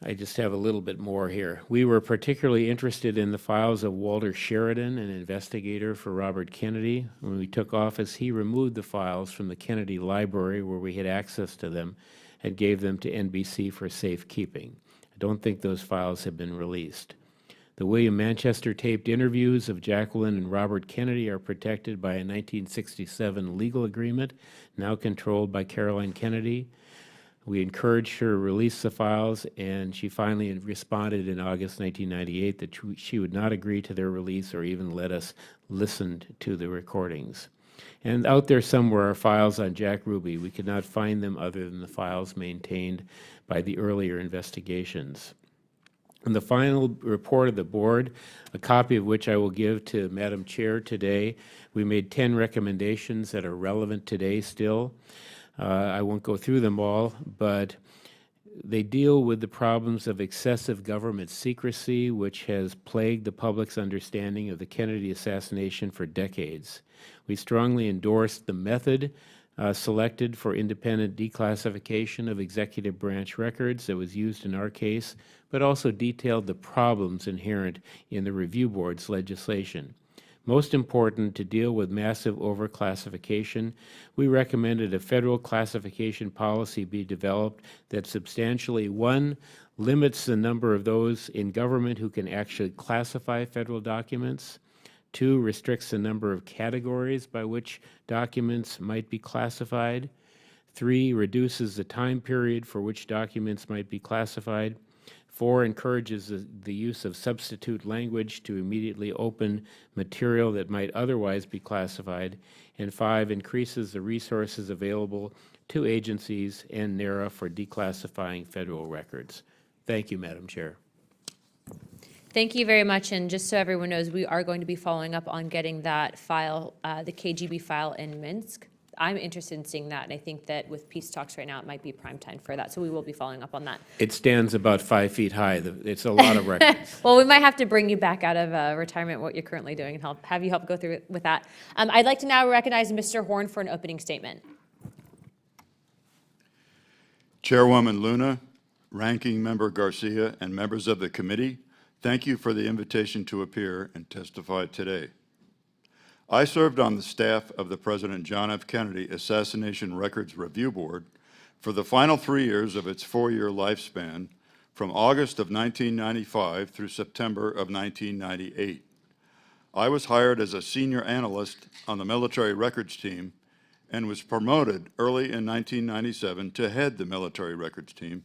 I just have a little bit more here. We were particularly interested in the files of Walter Sheridan, an investigator for Robert Kennedy. When we took office, he removed the files from the Kennedy Library where we had access to them and gave them to NBC for safekeeping. I don't think those files have been released. The William Manchester taped interviews of Jacqueline and Robert Kennedy are protected by a 1967 legal agreement, now controlled by Caroline Kennedy. We encouraged her to release the files, and she finally responded in August 1998 that she would not agree to their release or even let us listen to the recordings. And out there somewhere are files on Jack Ruby. We could not find them other than the files maintained by the earlier investigations. In the final report of the board, a copy of which I will give to Madam Chair today, we made 10 recommendations that are relevant today still. I won't go through them all, but they deal with the problems of excessive government secrecy, which has plagued the public's understanding of the Kennedy assassination for decades. We strongly endorsed the method selected for independent declassification of executive branch records that was used in our case, but also detailed the problems inherent in the review board's legislation. Most important, to deal with massive overclassification, we recommended a federal classification policy be developed that substantially, 1, limits the number of those in government who can actually classify federal documents, 2, restricts the number of categories by which documents might be classified, 3, reduces the time period for which documents might be classified, 4, encourages the use of substitute language to immediately open material that might otherwise be classified, and 5, increases the resources available to agencies and NARA for declassifying federal records. Thank you, Madam Chair. Thank you very much, and just so everyone knows, we are going to be following up on getting that file, the KGB file in Minsk. I'm interested in seeing that, and I think that with peace talks right now, it might be prime time for that, so we will be following up on that. It stands about 5 feet high. It's a lot of records. Well, we might have to bring you back out of retirement, what you're currently doing, and have you help go through with that. I'd like to now recognize Mr. Horne for an opening statement. Chairwoman Luna, Ranking Member Garcia, and members of the committee, thank you for the invitation to appear and testify today. I served on the staff of the President John F. Kennedy Assassination Records Review Board for the final 3 years of its 4-year lifespan, from August of 1995 through September of 1998. I was hired as a senior analyst on the military records team and was promoted early in 1997 to head the military records team,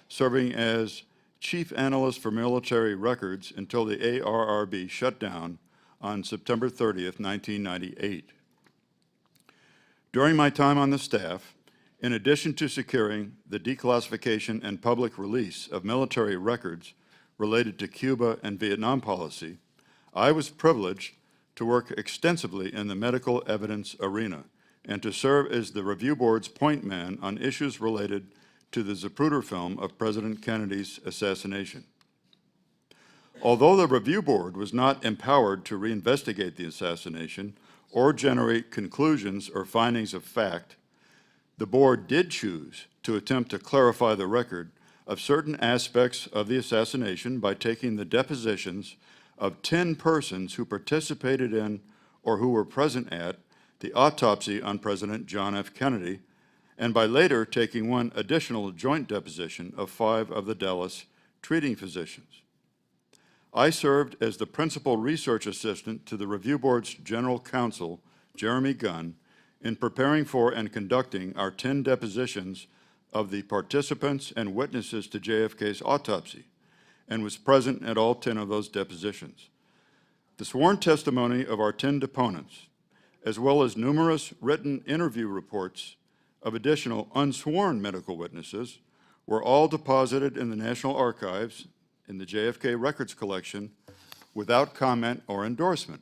serving as chief analyst for military records until the ARRB shut down on September 30th, 1998. During my time on the staff, in addition to securing the declassification and public release of military records related to Cuba and Vietnam policy, I was privileged to work extensively in the medical evidence arena and to serve as the review board's point man on issues related to the Zapruder film of President Kennedy's assassination. Although the review board was not empowered to reinvestigate the assassination or generate conclusions or findings of fact, the board did choose to attempt to clarify the record of certain aspects of the assassination by taking the depositions of 10 persons who participated in or who were present at the autopsy on President John F. Kennedy, and by later taking one additional joint deposition of 5 of the Dallas treating physicians. I served as the principal research assistant to the review board's general counsel, Jeremy Gunn, in preparing for and conducting our 10 depositions of the participants and witnesses to JFK's autopsy, and was present at all 10 of those depositions. The sworn testimony of our 10 deponents, as well as numerous written interview reports of additional unsworn medical witnesses, were all deposited in the National Archives in the JFK Records Collection without comment or endorsement.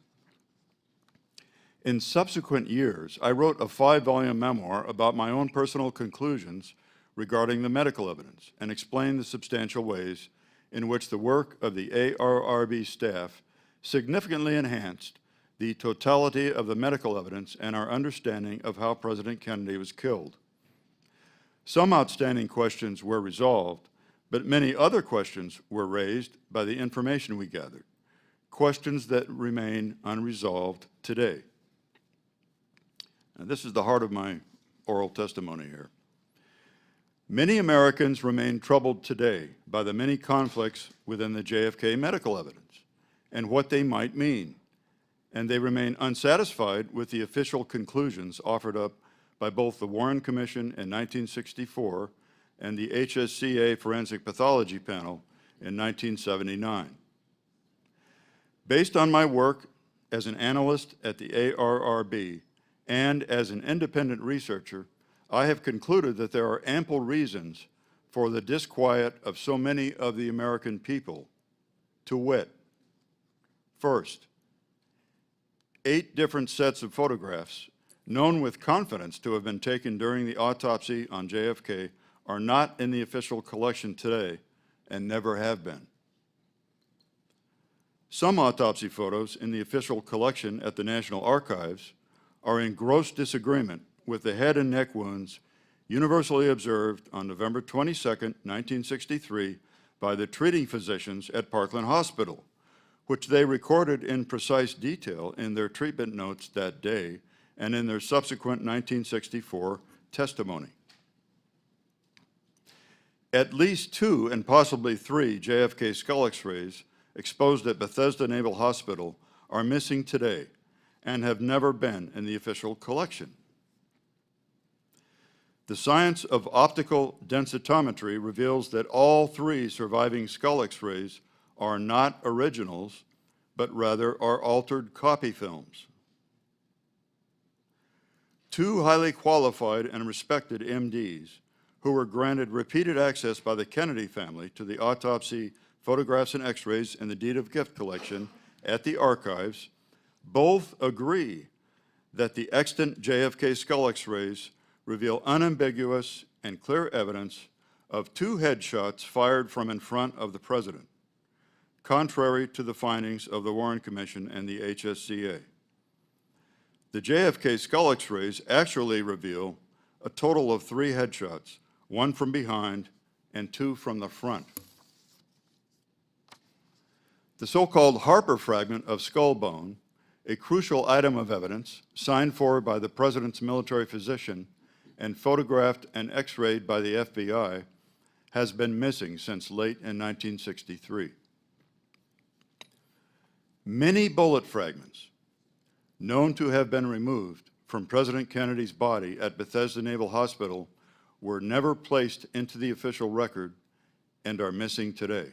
In subsequent years, I wrote a 5-volume memoir about my own personal conclusions regarding the medical evidence and explained the substantial ways in which the work of the ARRB staff significantly enhanced the totality of the medical evidence and our understanding of how President Kennedy was killed. Some outstanding questions were resolved, but many other questions were raised by the information we gathered, questions that remain unresolved today. And this is the heart of my oral testimony here. Many Americans remain troubled today by the many conflicts within the JFK medical evidence and what they might mean, and they remain unsatisfied with the official conclusions offered up by both the Warren Commission in 1964 and the HSCA Forensic Pathology Panel in 1979. Based on my work as an analyst at the ARRB and as an independent researcher, I have concluded that there are ample reasons for the disquiet of so many of the American people, to wit, first, 8 different sets of photographs known with confidence to have been taken during the autopsy on JFK are not in the official collection today and never have been. Some autopsy photos in the official collection at the National Archives are in gross disagreement with the head and neck wounds universally observed on November 22, 1963 by the treating physicians at Parkland Hospital, which they recorded in precise detail in their treatment notes that day and in their subsequent 1964 testimony. At least 2 and possibly 3 JFK skull x-rays exposed at Bethesda Naval Hospital are missing today and have never been in the official collection. The science of optical densitometry reveals that all 3 surviving skull x-rays are not originals, but rather are altered copy films. 2 highly qualified and respected MDs who were granted repeated access by the Kennedy family to the autopsy photographs and x-rays in the deed of gift collection at the archives both agree that the extant JFK skull x-rays reveal unambiguous and clear evidence of 2 headshots fired from in front of the president, contrary to the findings of the Warren Commission and the HSCA. The JFK skull x-rays actually reveal a total of 3 headshots, 1 from behind and 2 from the front. The so-called Harper fragment of skull bone, a crucial item of evidence signed for by the president's military physician and photographed and x-rayed by the FBI, has been missing since late in 1963. Many bullet fragments known to have been removed from President Kennedy's body at Bethesda Naval Hospital were never placed into the official record and are missing today.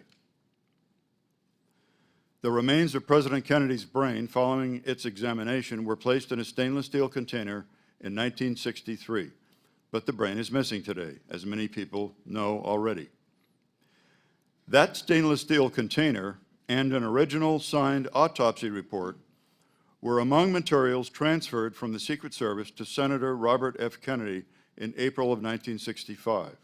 The remains of President Kennedy's brain following its examination were placed in a stainless steel container in 1963, but the brain is missing today, as many people know already. That stainless steel container and an original signed autopsy report were among materials transferred from the Secret Service to Senator Robert F. Kennedy in April of 1965.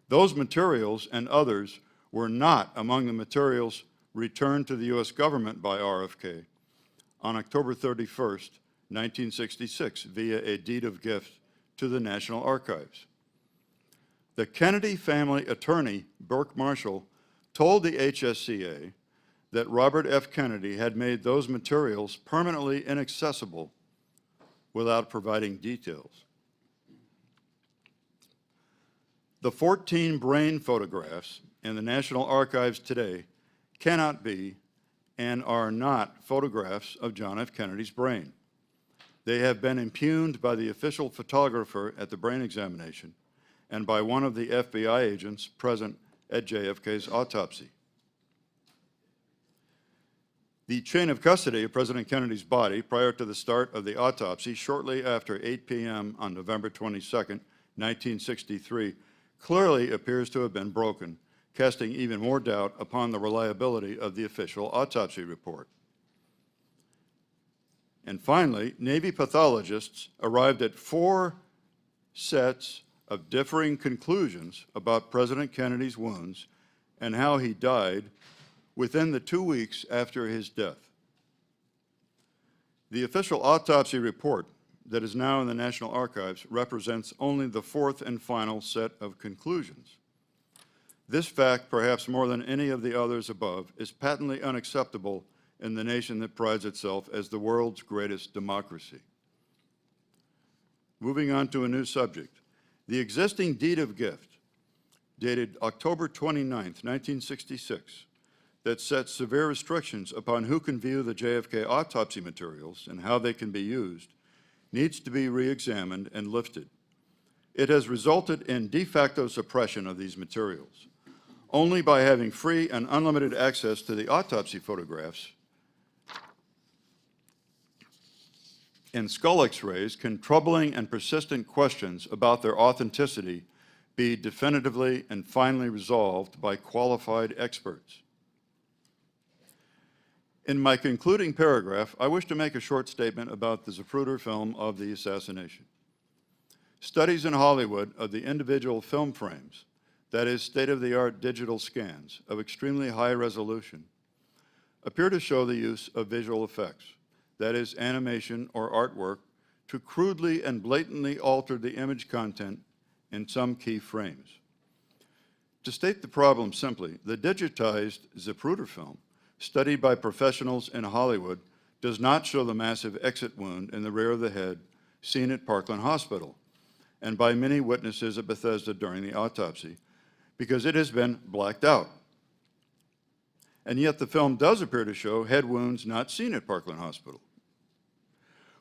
Those materials and others were not among the materials returned to the U.S. government by RFK on October 31st, 1966, via a deed of gift to the National Archives. The Kennedy family attorney, Burke Marshall, told the HSCA that Robert F. Kennedy had made those materials permanently inaccessible without providing details. The 14 brain photographs in the National Archives today cannot be and are not photographs of John F. Kennedy's brain. They have been impugned by the official photographer at the brain examination and by one of the FBI agents present at JFK's autopsy. The chain of custody of President Kennedy's body prior to the start of the autopsy, shortly after 8 p.m. on November 22, 1963, clearly appears to have been broken, casting even more doubt upon the reliability of the official autopsy report. And finally, Navy pathologists arrived at 4 sets of differing conclusions about President Kennedy's wounds and how he died within the 2 weeks after his death. The official autopsy report that is now in the National Archives represents only the 4th and final set of conclusions. This fact, perhaps more than any of the others above, is patently unacceptable in the nation that prides itself as the world's greatest democracy. Moving on to a new subject. The existing deed of gift, dated October 29, 1966, that sets severe restrictions upon who can view the JFK autopsy materials and how they can be used, needs to be re-examined and lifted. It has resulted in de facto suppression of these materials. Only by having free and unlimited access to the autopsy photographs and skull x-rays can troubling and persistent questions about their authenticity be definitively and finally resolved by qualified experts. In my concluding paragraph, I wish to make a short statement about the Zapruder film of the assassination. Studies in Hollywood of the individual film frames, that is, state-of-the-art digital scans of extremely high resolution, appear to show the use of visual effects, that is, animation or artwork, to crudely and blatantly alter the image content in some key frames. To state the problem simply, the digitized Zapruder film, studied by professionals in Hollywood, does not show the massive exit wound in the rear of the head seen at Parkland Hospital and by many witnesses at Bethesda during the autopsy, because it has been blacked out. And yet the film does appear to show head wounds not seen at Parkland Hospital.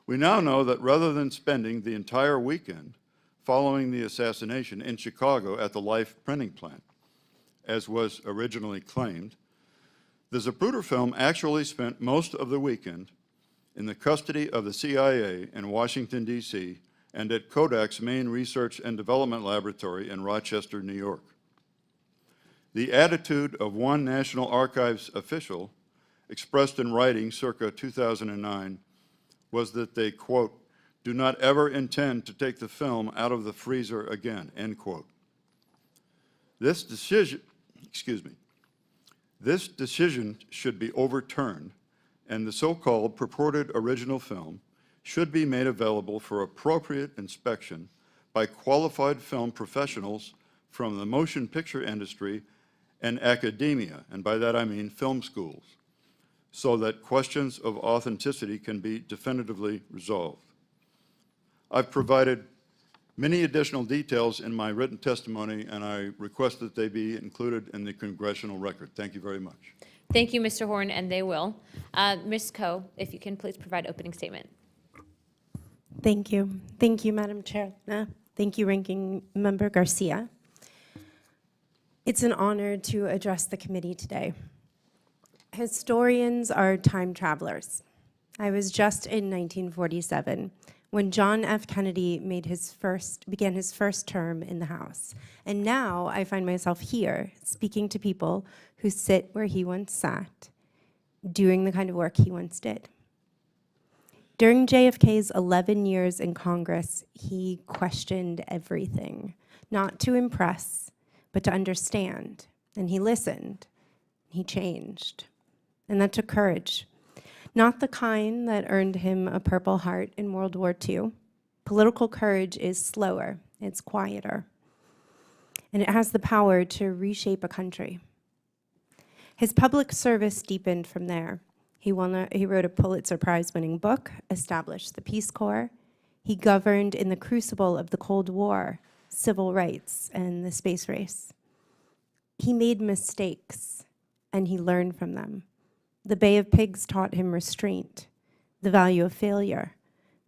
We now know that rather than spending the entire weekend following the assassination in Chicago at the Life printing plant, as was originally claimed, the Zapruder film actually spent most of the weekend in the custody of the CIA in Washington, D.C., and at Kodak's main research and development laboratory in Rochester, New York. The attitude of one National Archives official, expressed in writing circa 2009, was that they, quote, do not ever intend to take the film out of the freezer again, end quote. This decision should be overturned, and the so-called purported original film should be made available for appropriate inspection by qualified film professionals from the motion picture industry and academia, and by that I mean film schools, so that questions of authenticity can be definitively resolved. I've provided many additional details in my written testimony, and I request that they be included in the congressional record. Thank you very much. Thank you, Mr. Horne, and they will. Ms. Coe, if you can please provide opening statement. Thank you. Thank you, Madam Chair. Thank you, Ranking Member Garcia. It's an honor to address the committee today. Historians are time travelers. I was just in 1947 when John F. Kennedy began his first term in the House. And now I find myself here speaking to people who sit where he once sat, doing the kind of work he once did. During JFK's 11 years in Congress, he questioned everything, not to impress, but to understand. And he listened, he changed. And that took courage. Not the kind that earned him a Purple Heart in World War II. Political courage is slower, it's quieter, and it has the power to reshape a country. His public service deepened from there. He wrote a Pulitzer Prize-winning book, established the Peace Corps. He governed in the crucible of the Cold War, civil rights, and the space race. He made mistakes, and he learned from them. The Bay of Pigs taught him restraint, the value of failure,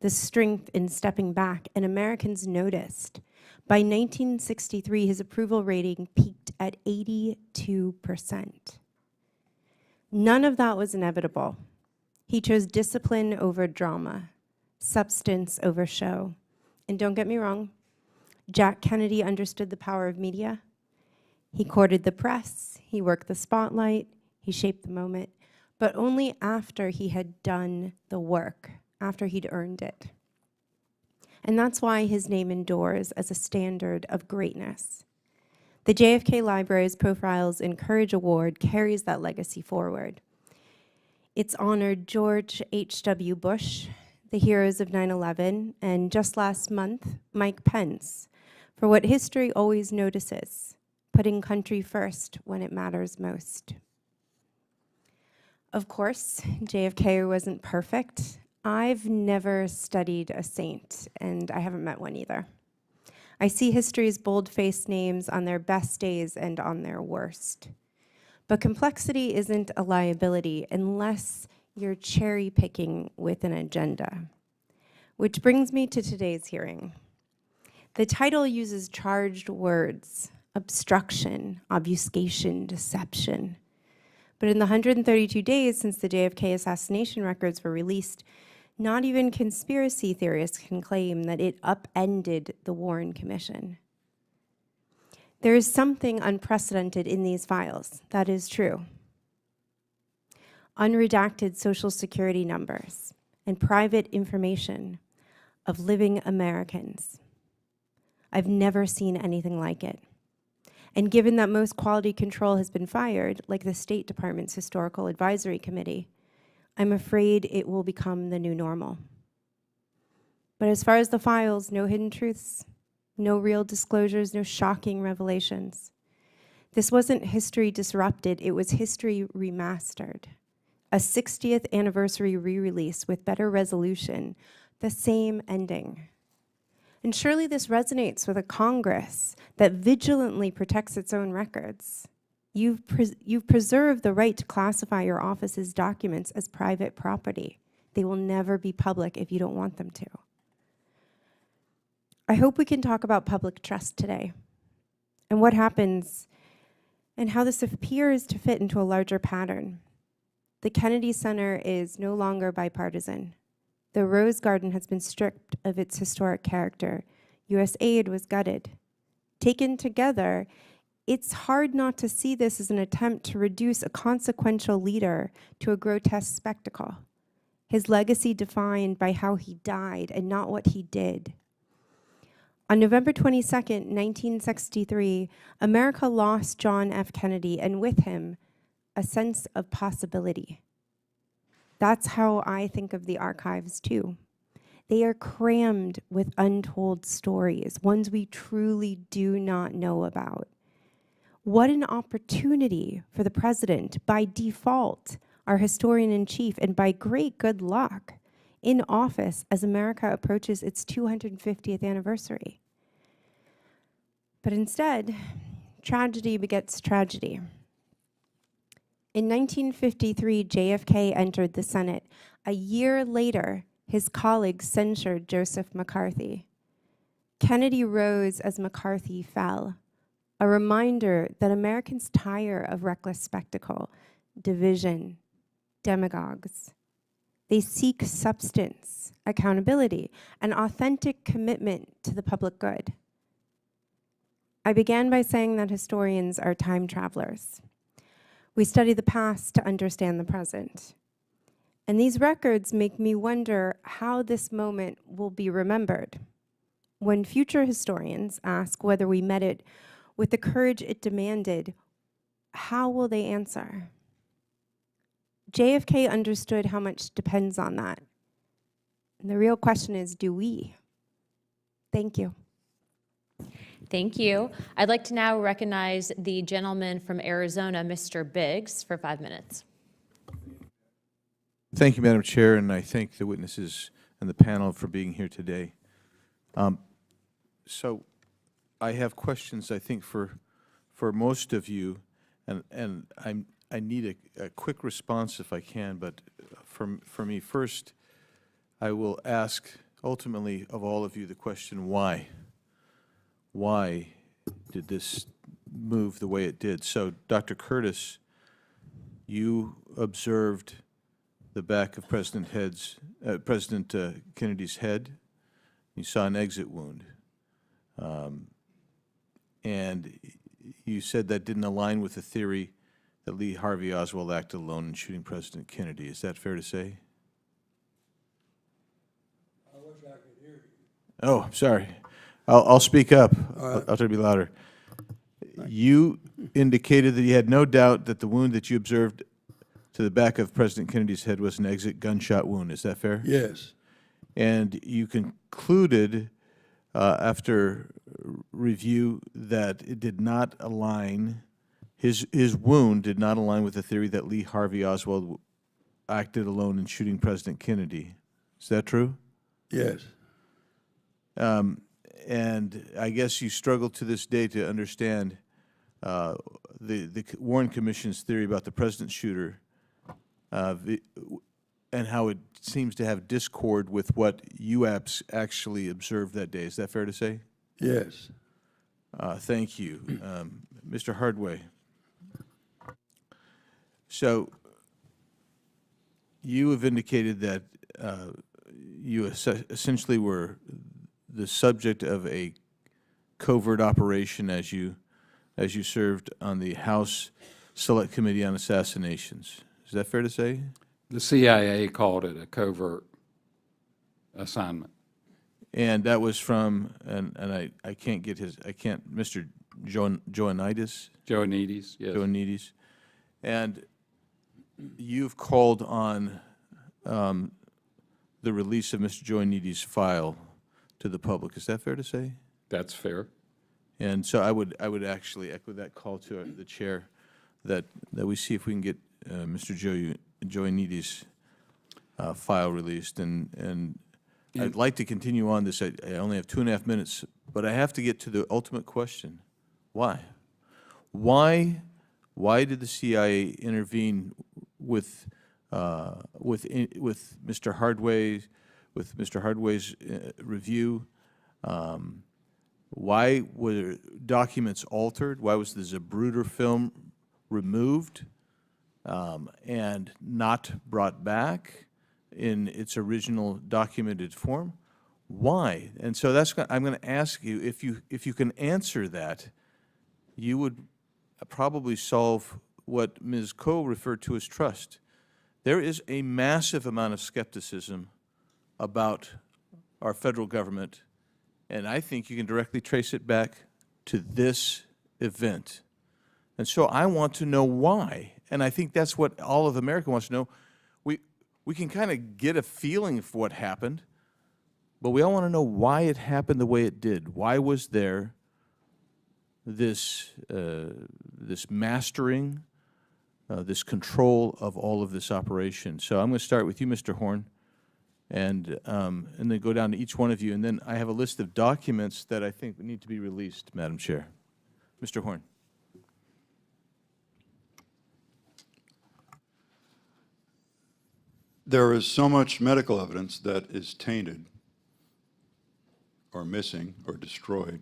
the strength in stepping back, and Americans noticed. By 1963, his approval rating peaked at 82%. None of that was inevitable. He chose discipline over drama, substance over show. And don't get me wrong, Jack Kennedy understood the power of media. He courted the press, he worked the spotlight, he shaped the moment, but only after he had done the work, after he'd earned it. And that's why his name endures as a standard of greatness. The JFK Library's Profiles in Courage Award carries that legacy forward. It's honored George H.W. Bush, the heroes of 9/11, and just last month, Mike Pence, for what history always notices, putting country first when it matters most. Of course, JFK wasn't perfect. I've never studied a saint, and I haven't met one either. I see history's bold-faced names on their best days and on their worst. But complexity isn't a liability unless you're cherry-picking with an agenda. Which brings me to today's hearing. The title uses charged words: obstruction, obfuscation, deception. But in the 132 days since the JFK assassination records were released, not even conspiracy theorists can claim that it upended the Warren Commission. There is something unprecedented in these files, that is true. Unredacted Social Security numbers and private information of living Americans. I've never seen anything like it. And given that most quality control has been fired, like the State Department's Historical Advisory Committee, I'm afraid it will become the new normal. But as far as the files, no hidden truths, no real disclosures, no shocking revelations. This wasn't history disrupted, it was history remastered. A 60th anniversary re-release with better resolution, the same ending. And surely this resonates with a Congress that vigilantly protects its own records. You've preserved the right to classify your office's documents as private property. They will never be public if you don't want them to. I hope we can talk about public trust today and what happens and how this appears to fit into a larger pattern. The Kennedy Center is no longer bipartisan. The Rose Garden has been stripped of its historic character. U.S. aid was gutted. Taken together, it's hard not to see this as an attempt to reduce a consequential leader to a grotesque spectacle. His legacy defined by how he died and not what he did. On November 22nd, 1963, America lost John F. Kennedy, and with him, a sense of possibility. That's how I think of the archives, too. They are crammed with untold stories, ones we truly do not know about. What an opportunity for the president, by default, our historian-in-chief, and by great good luck, in office as America approaches its 250th anniversary. But instead, tragedy begets tragedy. In 1953, JFK entered the Senate. A year later, his colleagues censured Joseph McCarthy. Kennedy rose as McCarthy fell, a reminder that Americans tire of reckless spectacle, division, demagogues. They seek substance, accountability, an authentic commitment to the public good. I began by saying that historians are time travelers. We study the past to understand the present. And these records make me wonder how this moment will be remembered. When future historians ask whether we met it with the courage it demanded, how will they answer? JFK understood how much depends on that. And the real question is, do we? Thank you. Thank you. I'd like to now recognize the gentleman from Arizona, Mr. Biggs, for 5 minutes. Thank you, Madam Chair, and I thank the witnesses and the panel for being here today. So I have questions, I think, for most of you, and I need a quick response if I can, but for me first, I will ask ultimately of all of you the question, why? Why did this move the way it did? So, Dr. Curtis, you observed the back of President Kennedy's head. You saw an exit wound. And you said that didn't align with the theory that Lee Harvey Oswald acted alone in shooting President Kennedy. Is that fair to say? I wish I could hear you. Oh, sorry. I'll speak up. All right. I'll try to be louder. You indicated that you had no doubt that the wound that you observed to the back of President Kennedy's head was an exit gunshot wound. Is that fair? Yes. And you concluded after review that it did not align, his wound did not align with the theory that Lee Harvey Oswald acted alone in shooting President Kennedy. Is that true? Yes. And I guess you struggle to this day to understand the Warren Commission's theory about the president's shooter and how it seems to have discord with what you actually observed that day. Is that fair to say? Yes. Thank you. Mr. Hardway. So you have indicated that you essentially were the subject of a covert operation as you served on the House Select Committee on Assassinations. Is that fair to say? The CIA called it a covert assignment. And that was from, and I can't get his, Mr. Joanides? Joanides, yes. Joanides. And you've called on the release of Mr. Joanides' file to the public. Is that fair to say? That's fair. And so I would actually echo that call to the chair that we see if we can get Mr. Joanides' file released. And I'd like to continue on this. I only have 2.5 minutes, but I have to get to the ultimate question. Why? Why did the CIA intervene with Mr. Hardway, with Mr. Hardway's review? Why were documents altered? Why was the Zapruder film removed and not brought back in its original documented form? Why? And so I'm going to ask you, if you can answer that, you would probably solve what Ms. Coe referred to as trust. There is a massive amount of skepticism about our federal government, and I think you can directly trace it back to this event. And so I want to know why, and I think that's what all of America wants to know. We can kind of get a feeling for what happened, but we all want to know why it happened the way it did. Why was there this mastering, this control of all of this operation? So I'm going to start with you, Mr. Horne, and then go down to each one of you. And then I have a list of documents that I think need to be released, Madam Chair. Mr. Horne. There is so much medical evidence that is tainted or missing or destroyed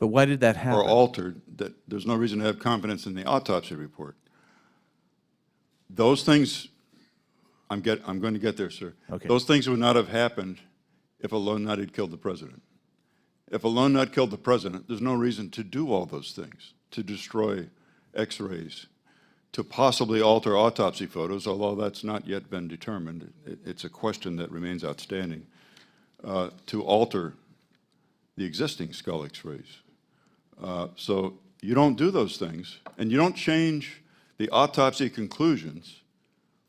But why did that happen? or altered, that there's no reason to have confidence in the autopsy report. Those things, I'm going to get there, sir. Okay. Those things would not have happened if a lone nut had killed the president. If a lone nut killed the president, there's no reason to do all those things, to destroy X-rays, to possibly alter autopsy photos, although that's not yet been determined. It's a question that remains outstanding, to alter the existing skull X-rays. So you don't do those things, and you don't change the autopsy conclusions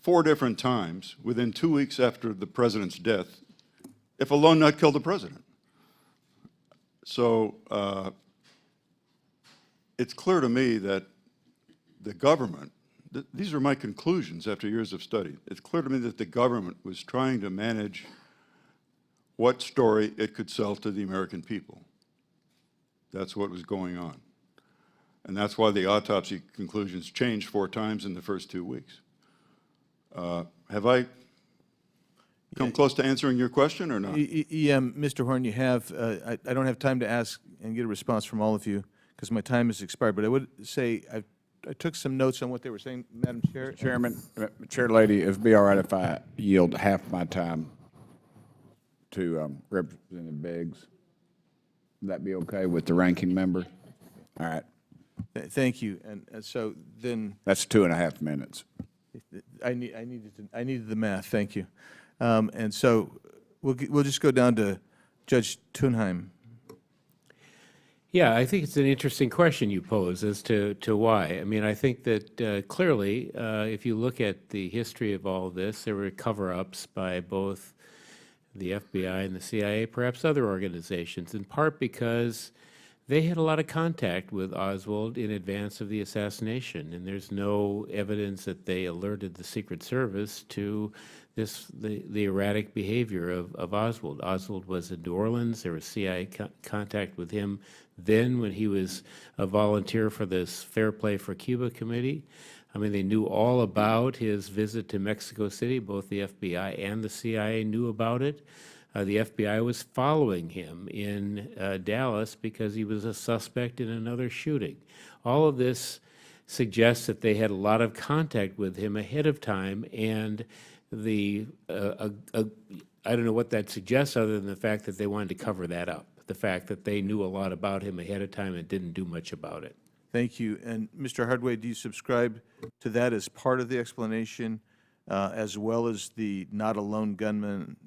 4 different times within 2 weeks after the president's death if a lone nut killed the president. So it's clear to me that the government, these are my conclusions after years of study, it's clear to me that the government was trying to manage what story it could sell to the American people. That's what was going on. And that's why the autopsy conclusions changed 4 times in the first 2 weeks. Have I come close to answering your question or not? Yeah, Mr. Horne, you have, I don't have time to ask and get a response from all of you because my time has expired, but I would say I took some notes on what they were saying, Madam Chair. Chairman, Chair Lady, it'd be all right if I yield half my time to Representative Biggs. Would that be okay with the ranking member? All right. Thank you. And so then That's 2.5 minutes. I needed the math. Thank you. And so we'll just go down to Judge Tunheim. Yeah, I think it's an interesting question you pose as to why. I mean, I think that clearly, if you look at the history of all of this, there were cover-ups by both the FBI and the CIA, perhaps other organizations, in part because they had a lot of contact with Oswald in advance of the assassination, and there's no evidence that they alerted the Secret Service to the erratic behavior of Oswald. Oswald was in New Orleans. There was CIA contact with him then when he was a volunteer for this Fair Play for Cuba committee. I mean, they knew all about his visit to Mexico City. Both the FBI and the CIA knew about it. The FBI was following him in Dallas because he was a suspect in another shooting. All of this suggests that they had a lot of contact with him ahead of time, and I don't know what that suggests other than the fact that they wanted to cover that up, the fact that they knew a lot about him ahead of time and didn't do much about it. Thank you. And Mr. Hardway, do you subscribe to that as part of the explanation, as well as the not a lone gunman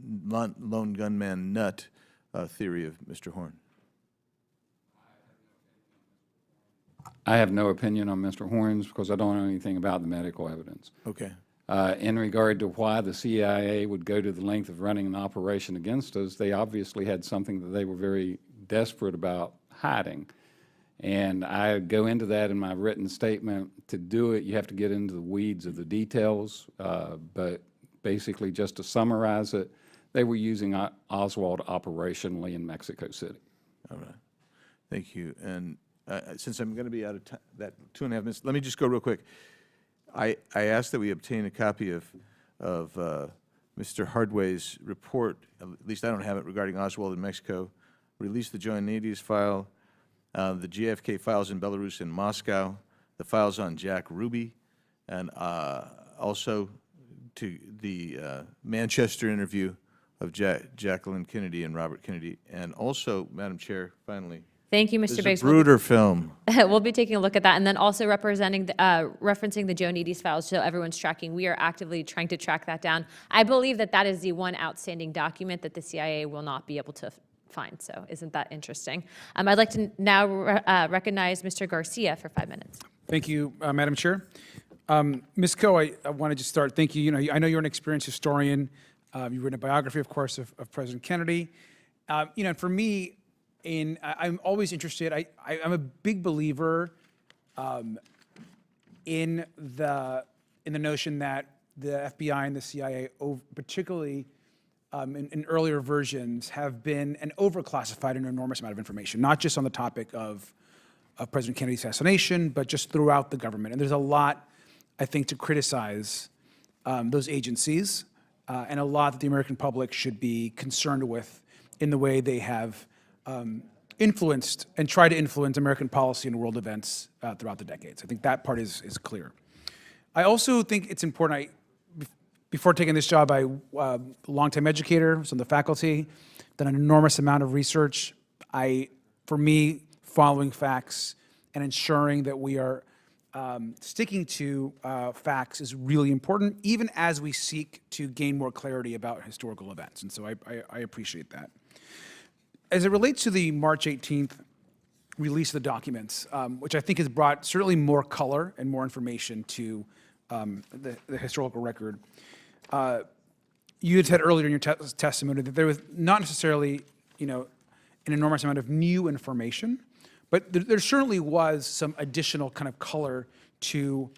nut theory of Mr. Horne? I have no opinion on Mr. Horne's because I don't know anything about the medical evidence. Okay. In regard to why the CIA would go to the length of running an operation against us, they obviously had something that they were very desperate about hiding. And I go into that in my written statement. To do it, you have to get into the weeds of the details, but basically just to summarize it, they were using Oswald operationally in Mexico City. All right. Thank you. And since I'm going to be out of time, that 2.5 minutes, let me just go real quick. I asked that we obtain a copy of Mr. Hardway's report, at least I don't have it, regarding Oswald in Mexico, release the Joint Nadies file, the JFK files in Belarus and Moscow, the files on Jack Ruby, and also to the Manchester interview of Jacqueline Kennedy and Robert Kennedy, and also, Madam Chair, finally, Thank you, Mr. there's a Biggs. Bruder film. We'll be taking a look at that, and then also referencing the Joe Needy's files so everyone's tracking. We are actively trying to track that down. I believe that that is the one outstanding document that the CIA will not be able to find, so isn't that interesting? I'd like to now recognize Mr. Garcia for 5 minutes. Thank you, Madam Chair. Ms. Coe, I want to just start. Thank you. You know, I know you're an experienced historian. You've written a biography, of course, of President Kennedy. You know, for me, I'm always interested. I'm a big believer in the notion that the FBI and the CIA, particularly in earlier versions, have been and overclassified an enormous amount of information, not just on the topic of President Kennedy's assassination, but just throughout the government. And there's a lot, I think, to criticize those agencies and a lot that the American public should be concerned with in the way they have influenced and tried to influence American policy and world events throughout the decades. I think that part is clear. I also think it's important, before taking this job, I a longtime educator, was on the faculty, done an enormous amount of research. For me, following facts and ensuring that we are sticking to facts is really important, even as we seek to gain more clarity about historical events. And so I appreciate that. As it relates to the March 18th release of the documents, which I think has brought certainly more color and more information to the historical record, you had said earlier in your testimony that there was not necessarily, an enormous amount of new information, but there certainly was some additional kind of color to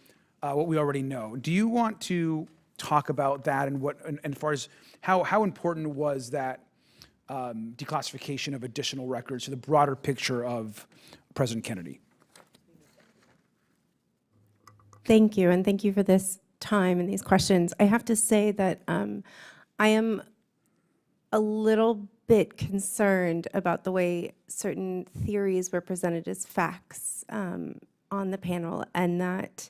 what we already know. Do you want to talk about that and as far as how important was that declassification of additional records to the broader picture of President Kennedy? Thank you, and thank you for this time and these questions. I have to say that I am a little bit concerned about the way certain theories were presented as facts on the panel, and that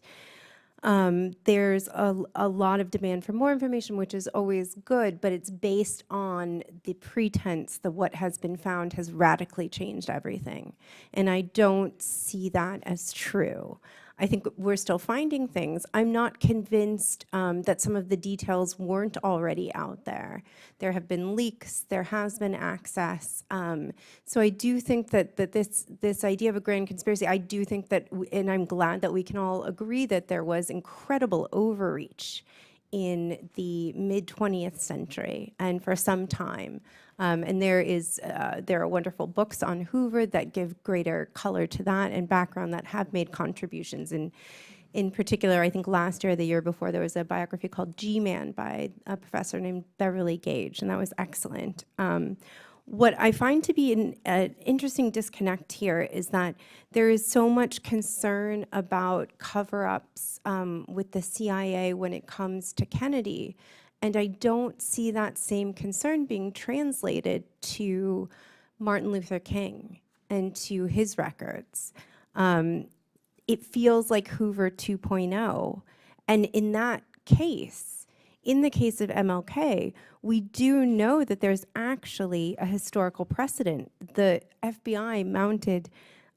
there's a lot of demand for more information, which is always good, but it's based on the pretense that what has been found has radically changed everything. And I don't see that as true. I think we're still finding things. I'm not convinced that some of the details weren't already out there. There have been leaks, there has been access. So I do think that this idea of a grand conspiracy, I do think that, and I'm glad that we can all agree that there was incredible overreach in the mid-20th century and for some time. And there are wonderful books on Hoover that give greater color to that and background that have made contributions. And in particular, I think last year or the year before, there was a biography called G-Man by a professor named Beverly Gage, and that was excellent. What I find to be an interesting disconnect here is that there is so much concern about cover-ups with the CIA when it comes to Kennedy. And I don't see that same concern being translated to Martin Luther King and to his records. It feels like Hoover 2.0. And in that case, in the case of MLK, we do know that there's actually a historical precedent. The FBI mounted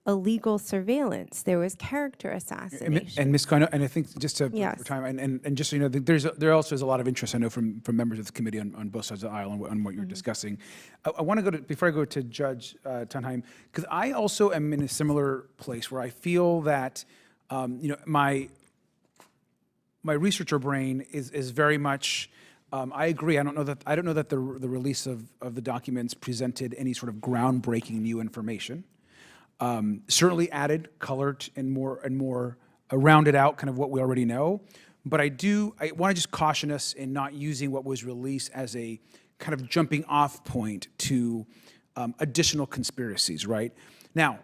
illegal surveillance. There was character assassination. And Ms. Coyne, and I think just to Yes. for time, and just so you know, there also is a lot of interest, I know, from members of the committee on both sides of the aisle on what you're discussing. I want to go to, before I go to Judge Tunheim, because I also am in a similar place where I feel that, my researcher brain is very much, I agree. I don't know that the release of the documents presented any sort of groundbreaking new information. Certainly added color and more rounded out kind of what we already know. But I want to just caution us in not using what was released as a kind of jumping off point to additional conspiracies, right? Now,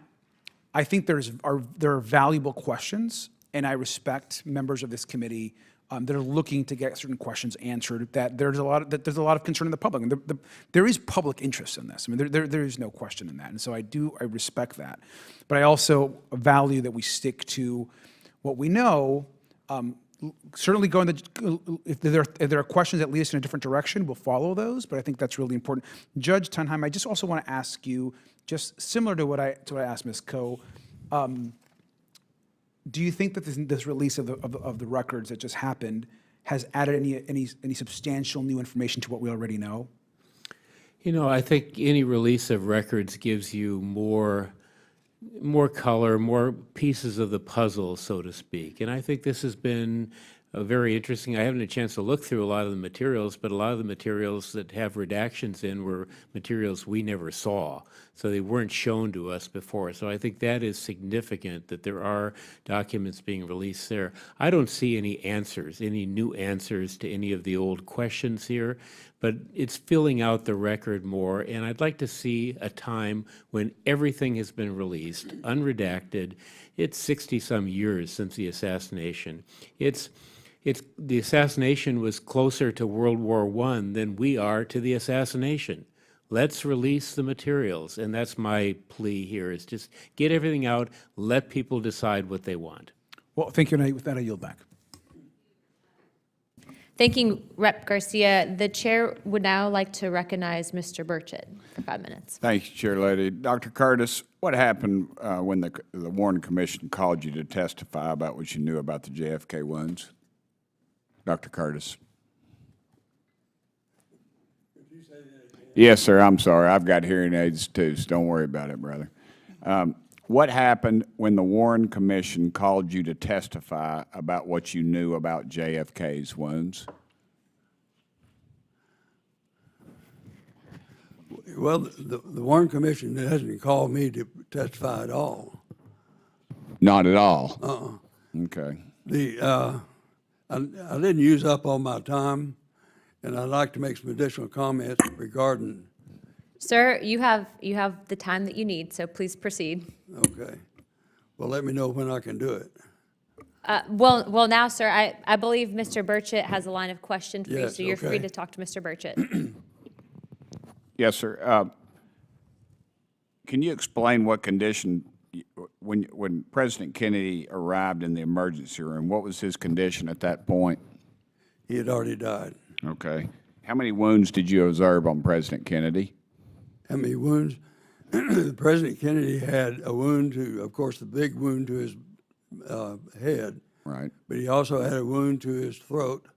I think there are valuable questions, and I respect members of this committee that are looking to get certain questions answered, that there's a lot of concern in the public. And there is public interest in this. I mean, there is no question in that. And so I respect that. But I also value that we stick to what we know. Certainly if there are questions that lead us in a different direction, we'll follow those, but I think that's really important. Judge Tunheim, I just also want to ask you, just similar to what I asked Ms. Coe, do you think that this release of the records that just happened has added any substantial new information to what we already know? I think any release of records gives you more color, more pieces of the puzzle, so to speak. And I think this has been very interesting. I haven't had a chance to look through a lot of the materials, but a lot of the materials that have redactions in were materials we never saw. So they weren't shown to us before. So I think that is significant that there are documents being released there. I don't see any answers, any new answers to any of the old questions here, but it's filling out the record more. And I'd like to see a time when everything has been released, unredacted. It's 60-some years since the assassination. The assassination was closer to World War I than we are to the assassination. Let's release the materials, and that's my plea here, is just get everything out, let people decide what they want. Well, thank you, and with that, I yield back. Thank you, Rep. Garcia. The chair would now like to recognize Mr. Burchett for 5 minutes. Thank you, Chair Lady. Dr. Curtis, what happened when the Warren Commission called you to testify about what you knew about the JFK wounds? Dr. Curtis. Yes, sir, I'm sorry. I've got hearing aids too, so don't worry about it, brother. What happened when the Warren Commission called you to testify about what you knew about JFK's wounds? Well, the Warren Commission hasn't called me to testify at all. Not at all? Okay. I didn't use up all my time, and I'd like to make some additional comments regarding. Sir, you have the time that you need, so please proceed. Okay. Well, let me know when I can do it. Well, now, sir, I believe Mr. Burchett has a line of question for you, Yes, so you're free okay. to talk to Mr. Burchett. Yes, sir. Can you explain what condition, when President Kennedy arrived in the emergency room, what was his condition at that point? He had already died. Okay. How many wounds did you observe on President Kennedy? How many wounds? President Kennedy had a wound to, of course, the big wound to his head. Right. But he also had a wound to his throat.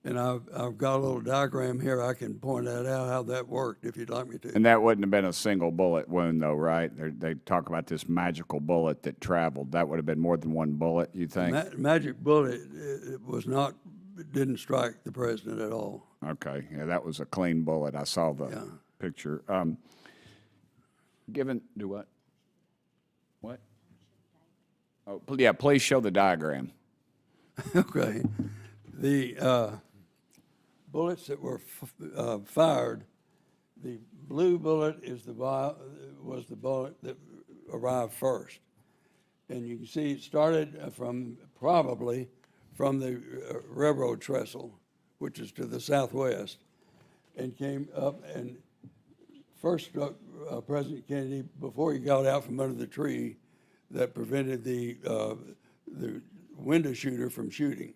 And I've got a little diagram here. I can point that out, how that worked, if you'd like me to. And that wouldn't have been a single bullet wound, though, right? They talk about this magical bullet that traveled. That would have been more than one bullet, you think? Magic bullet, it was not, it didn't strike the president at all. Okay. Yeah, that was a clean bullet. I saw the picture. Do what? What? Oh, yeah, please show the diagram. Okay. The bullets that were fired, the blue bullet was the bullet that arrived first. And you can see it started probably from the railroad trestle, which is to the southwest, and came up and first struck President Kennedy before he got out from under the tree that prevented the window shooter from shooting.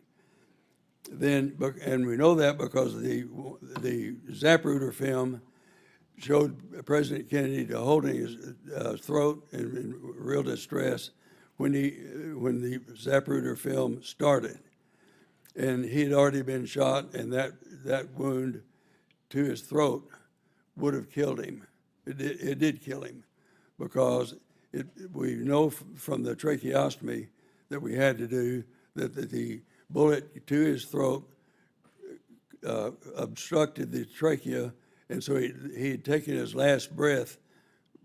Then, and we know that because the Zapruder film showed President Kennedy holding his throat in real distress when the Zapruder film started. And he had already been shot, and that wound to his throat would have killed him. It did kill him, because we know from the tracheostomy that we had to do that the bullet to his throat obstructed the trachea, and so he had taken his last breath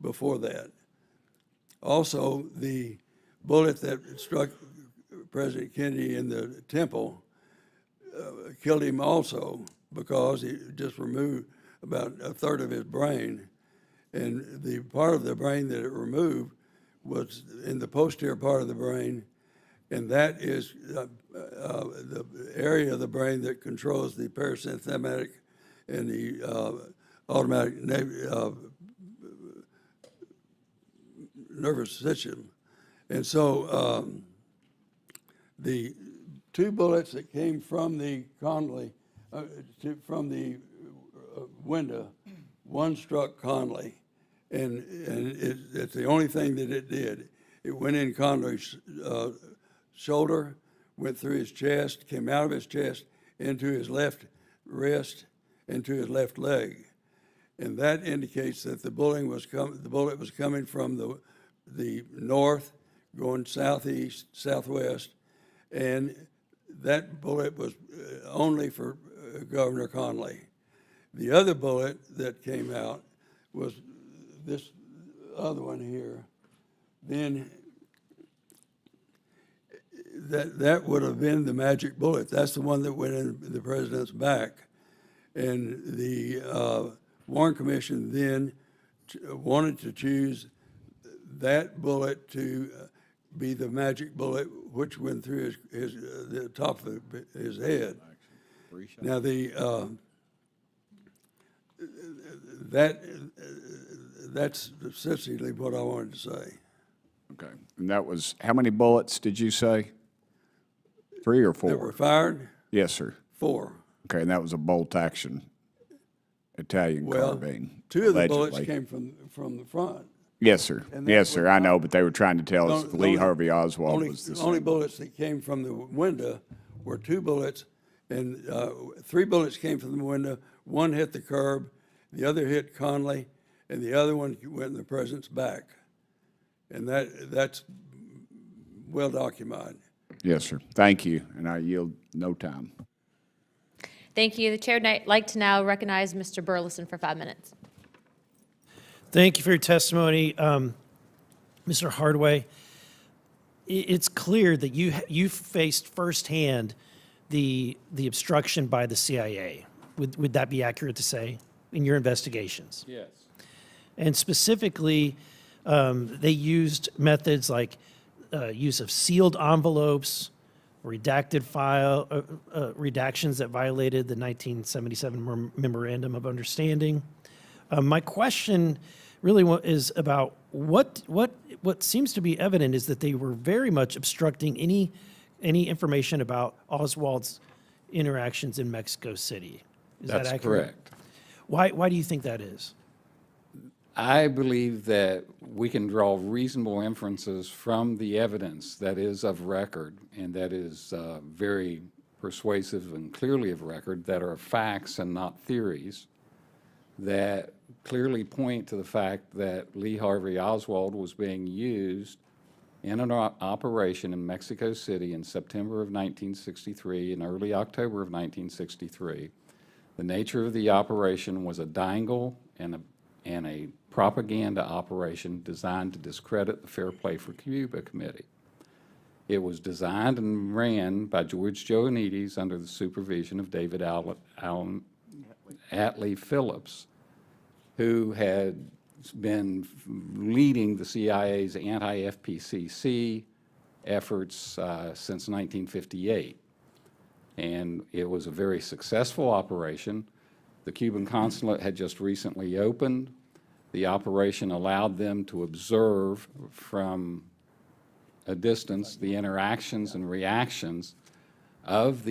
before that. Also, the bullet that struck President Kennedy in the temple killed him also, because he just removed about a third of his brain. And the part of the brain that it removed was in the posterior part of the brain, and that is the area of the brain that controls the parasympathetic and the automatic nervous system. And so the two bullets that came from the Conley, from the window, one struck Conley, and it's the only thing that it did. It went in Conley's shoulder, went through his chest, came out of his chest into his left wrist, into his left leg, and that indicates that the bullet was coming from the north, going southeast, southwest, and that bullet was only for Governor Conley. The other bullet that came out was this other one here. Then that would have been the magic bullet. That's the one that went in the president's back. And the Warren Commission then wanted to choose that bullet to be the magic bullet, which went through the top of his head. Now That's essentially what I wanted to say. Okay. And that was, how many bullets did you say? 3 or 4? That were fired, Yes, sir. 4. Okay, and that was a bolt-action Italian Well, carbine, 2 of the bullets allegedly. came from the front. Yes, sir. and Yes, that sir, was I know, not- but they were trying to tell us The Lee only- Harvey Oswald Only, was the the only same. bullets that came from the window were 2 bullets, and 3 bullets came from the window. 1 hit the curb, the other hit Conley, and the other one went in the president's back. And that's well documented. Yes, sir. Thank you, and I yield no time. Thank you. The chair would like to now recognize Mr. Burleson for 5 minutes. Thank you for your testimony, Mr. Hardway. It's clear that you faced firsthand the obstruction by the CIA. Would that be accurate to say in your investigations? Yes. And specifically, they used methods like use of sealed envelopes, redacted file redactions that violated the 1977 Memorandum of Understanding. My question really is about what seems to be evident is that they were very much obstructing any information about Oswald's interactions in Mexico City. Is that That's accurate? correct. Why do you think that is? I believe that we can draw reasonable inferences from the evidence that is of record and that is very persuasive and clearly of record, that are facts and not theories, that clearly point to the fact that Lee Harvey Oswald was being used in an operation in Mexico City in September of 1963 and early October of 1963. The nature of the operation was a dangle and a propaganda operation designed to discredit the Fair Play for Cuba Committee. It was designed and ran by George Joannides under the supervision of David Atlee Phillips, who had been leading the CIA's anti-FPCC efforts since 1958. And it was a very successful operation. The Cuban consulate had just recently opened. The operation allowed them to observe from a distance the interactions and reactions of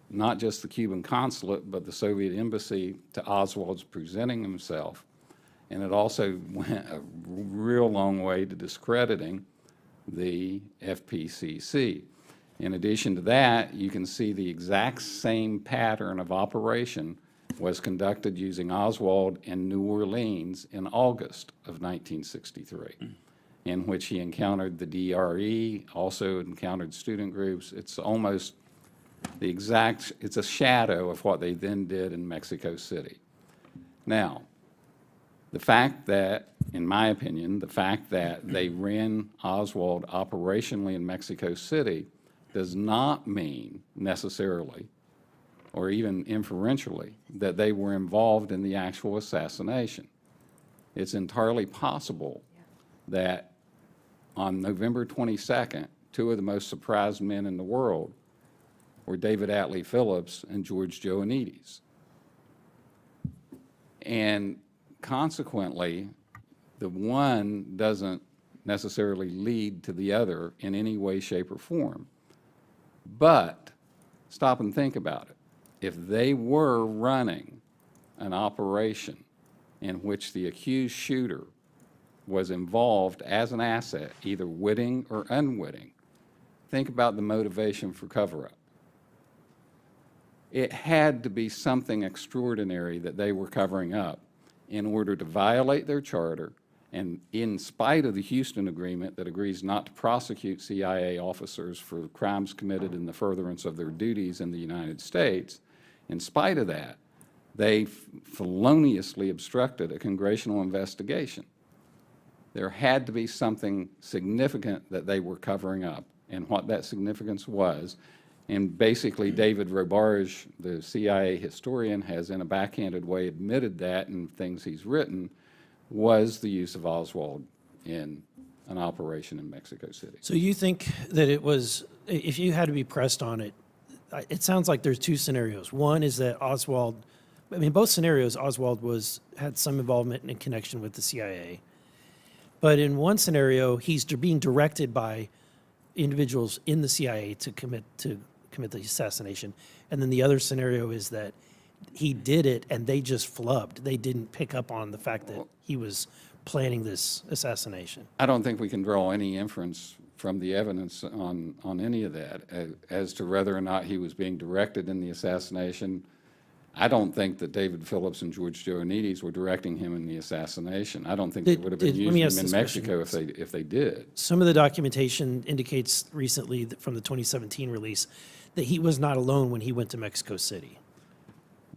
not just the Cuban consulate, but the Soviet embassy to Oswald's presenting himself. And it also went a real long way to discrediting the FPCC. In addition to that, you can see the exact same pattern of operation was conducted using Oswald in New Orleans in August of 1963, in which he encountered the DRE, also encountered student groups. It's almost the exact, it's a shadow of what they then did in Mexico City. Now, the fact that, in my opinion, the fact that they ran Oswald operationally in Mexico City does not mean necessarily, or even inferentially, that they were involved in the actual assassination. It's entirely possible that on November 22nd, 2 of the most surprised men in the world were David Atlee Phillips and George Joannides. And consequently, the one doesn't necessarily lead to the other in any way, shape, or form. But stop and think about it. If they were running an operation in which the accused shooter was involved as an asset, either witting or unwitting, think about the motivation for cover-up. It had to be something extraordinary that they were covering up in order to violate their charter, and in spite of the Houston Agreement that agrees not to prosecute CIA officers for crimes committed in the furtherance of their duties in the United States, in spite of that, they feloniously obstructed a congressional investigation. There had to be something significant that they were covering up, and what that significance was. And basically, David Robarge, the CIA historian, has in a backhanded way admitted that in things he's written, was the use of Oswald in an operation in Mexico City. So you think that it was, if you had to be pressed on it, it sounds like there's 2 scenarios. One is that Oswald I mean, both scenarios, Oswald had some involvement and connection with the CIA. But in one scenario, he's being directed by individuals in the CIA to commit the assassination. And then the other scenario is that he did it and they just flubbed. They didn't pick up on the fact that he was planning this assassination. I don't think we can draw any inference from the evidence on any of that as to whether or not he was being directed in the assassination. I don't think that David Phillips and George Joannides were directing him in the assassination. I don't think they would have been Let me using ask him in this Mexico question. if they did. Some of the documentation indicates recently that from the 2017 release that he was not alone when he went to Mexico City.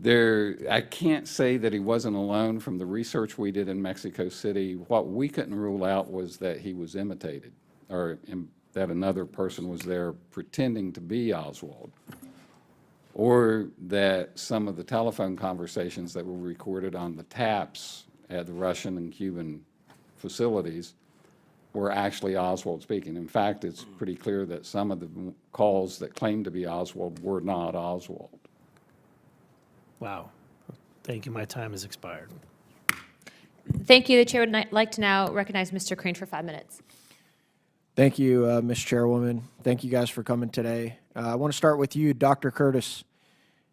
I can't say that he wasn't alone. From the research we did in Mexico City, what we couldn't rule out was that he was imitated, or that another person was there pretending to be Oswald, or that some of the telephone conversations that were recorded on the taps at the Russian and Cuban facilities were actually Oswald speaking. In fact, it's pretty clear that some of the calls that claimed to be Oswald were not Oswald. Wow. Thank you. My time has expired. Thank you. The chair would like to now recognize Mr. Crane for 5 minutes. Thank you, Ms. Chairwoman. Thank you guys for coming today. I want to start with you, Dr. Curtis.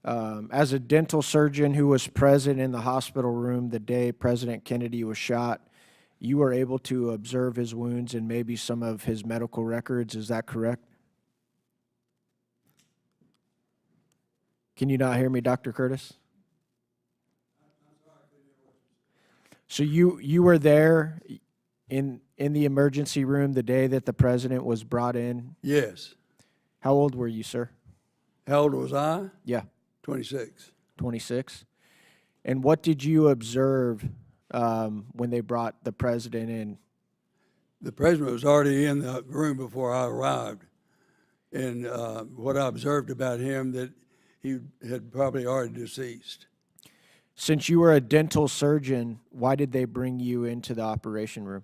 As a dental surgeon who was present in the hospital room the day President Kennedy was shot, you were able to observe his wounds and maybe some of his medical records. Is that correct? Can you not hear me, Dr. Curtis? So you were there in the emergency room the day that the president was brought in? Yes. How old were you, sir? How old was I? Yeah. 26. 26. And what did you observe when they brought the president in? The president was already in the room before I arrived. And what I observed about him, that he had probably already deceased. Since you were a dental surgeon, why did they bring you into the operation room?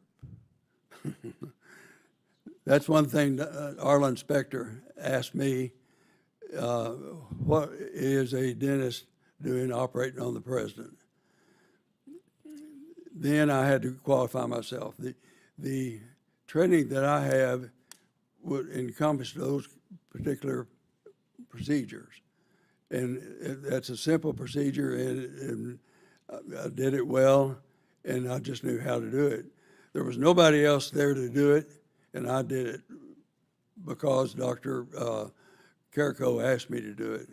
That's one thing our inspector asked me, what is a dentist doing operating on the president? Then I had to qualify myself. The training that I have would encompass those particular procedures. And that's a simple procedure, and I did it well, and I just knew how to do it. There was nobody else there to do it, and I did it because Dr. Carrico asked me to do it.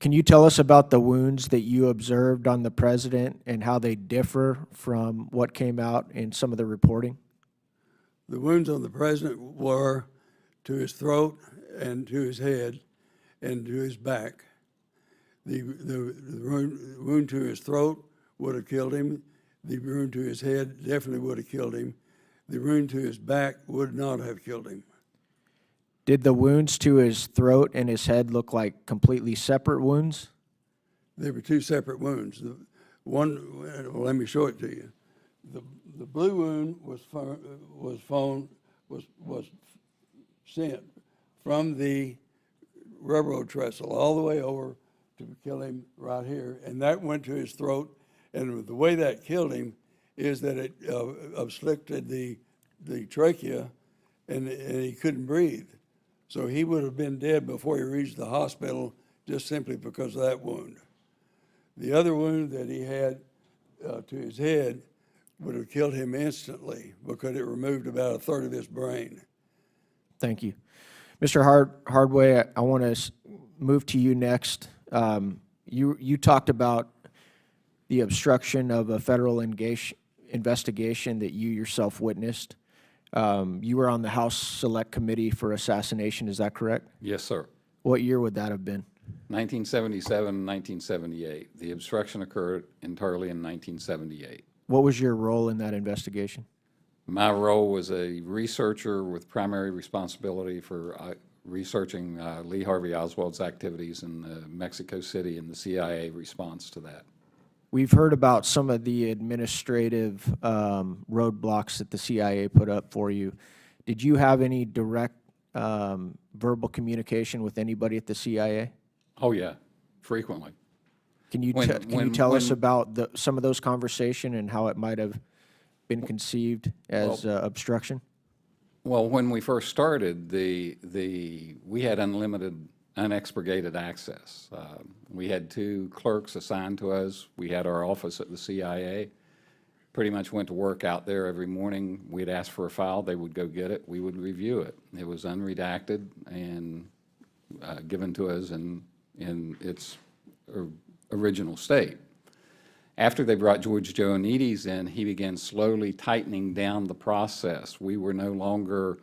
Can you tell us about the wounds that you observed on the president and how they differ from what came out in some of the reporting? The wounds on the president were to his throat and to his head and to his back. The wound to his throat would have killed him. The wound to his head definitely would have killed him. The wound to his back would not have killed him. Did the wounds to his throat and his head look like completely separate wounds? They were two separate wounds. The one, well, let me show it to you. The blue wound was sent from the railroad trestle all the way over to kill him right here, and that went to his throat. And the way that killed him is that it obstructed the trachea, and he couldn't breathe. So he would have been dead before he reached the hospital just simply because of that wound. The other wound that he had to his head would have killed him instantly because it removed about a third of his brain. Thank you. Mr. Hardway, I want to move to you next. You talked about the obstruction of a federal investigation that you yourself witnessed. You were on the House Select Committee for Assassination, is that correct? Yes, sir. What year would that have been? 1977 and 1978. The obstruction occurred entirely in 1978. What was your role in that investigation? My role was a researcher with primary responsibility for researching Lee Harvey Oswald's activities in Mexico City and the CIA response to that. We've heard about some of the administrative roadblocks that the CIA put up for you. Did you have any direct verbal communication with anybody at the CIA? Oh, yeah. frequently. Can you When- can you when- tell us when- about some of those conversations and how it might have been conceived as obstruction? Well, when we first started, we had unlimited, unexpurgated access. We had 2 clerks assigned to us. We had our office at the CIA. Pretty much went to work out there every morning. We'd ask for a file, they would go get it, we would review it. It was unredacted and given to us in its original state. After they brought George Joannides in, he began slowly tightening down the process. We were no longer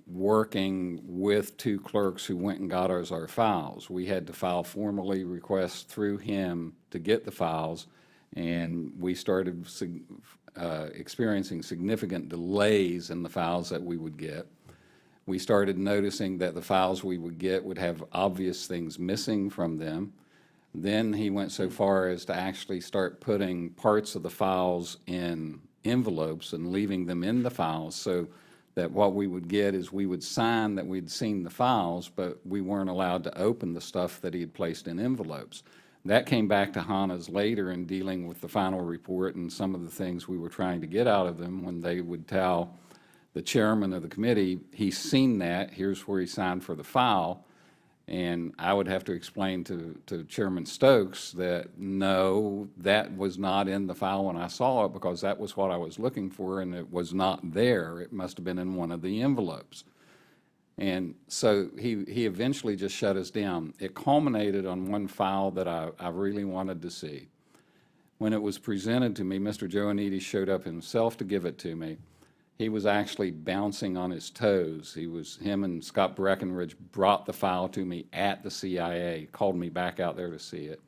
working with 2 clerks who went and got us our files. We had to file formally requests through him to get the files, and we started experiencing significant delays in the files that we would get. We started noticing that the files we would get would have obvious things missing from them. Then he went so far as to actually start putting parts of the files in envelopes and leaving them in the files, so that what we would get is we would sign that we'd seen the files, but we weren't allowed to open the stuff that he had placed in envelopes. That came back to haunt us later in dealing with the final report and some of the things we were trying to get out of them, when they would tell the chairman of the committee, he's seen that, here's where he signed for the file. And I would have to explain to Chairman Stokes that, no, that was not in the file when I saw it, because that was what I was looking for, and it was not there. It must have been in one of the envelopes. And so he eventually just shut us down. It culminated on one file that I really wanted to see. When it was presented to me, Mr. Joannides showed up himself to give it to me. He was actually bouncing on his toes. Him and Scott Breckenridge brought the file to me at the CIA, called me back out there to see it.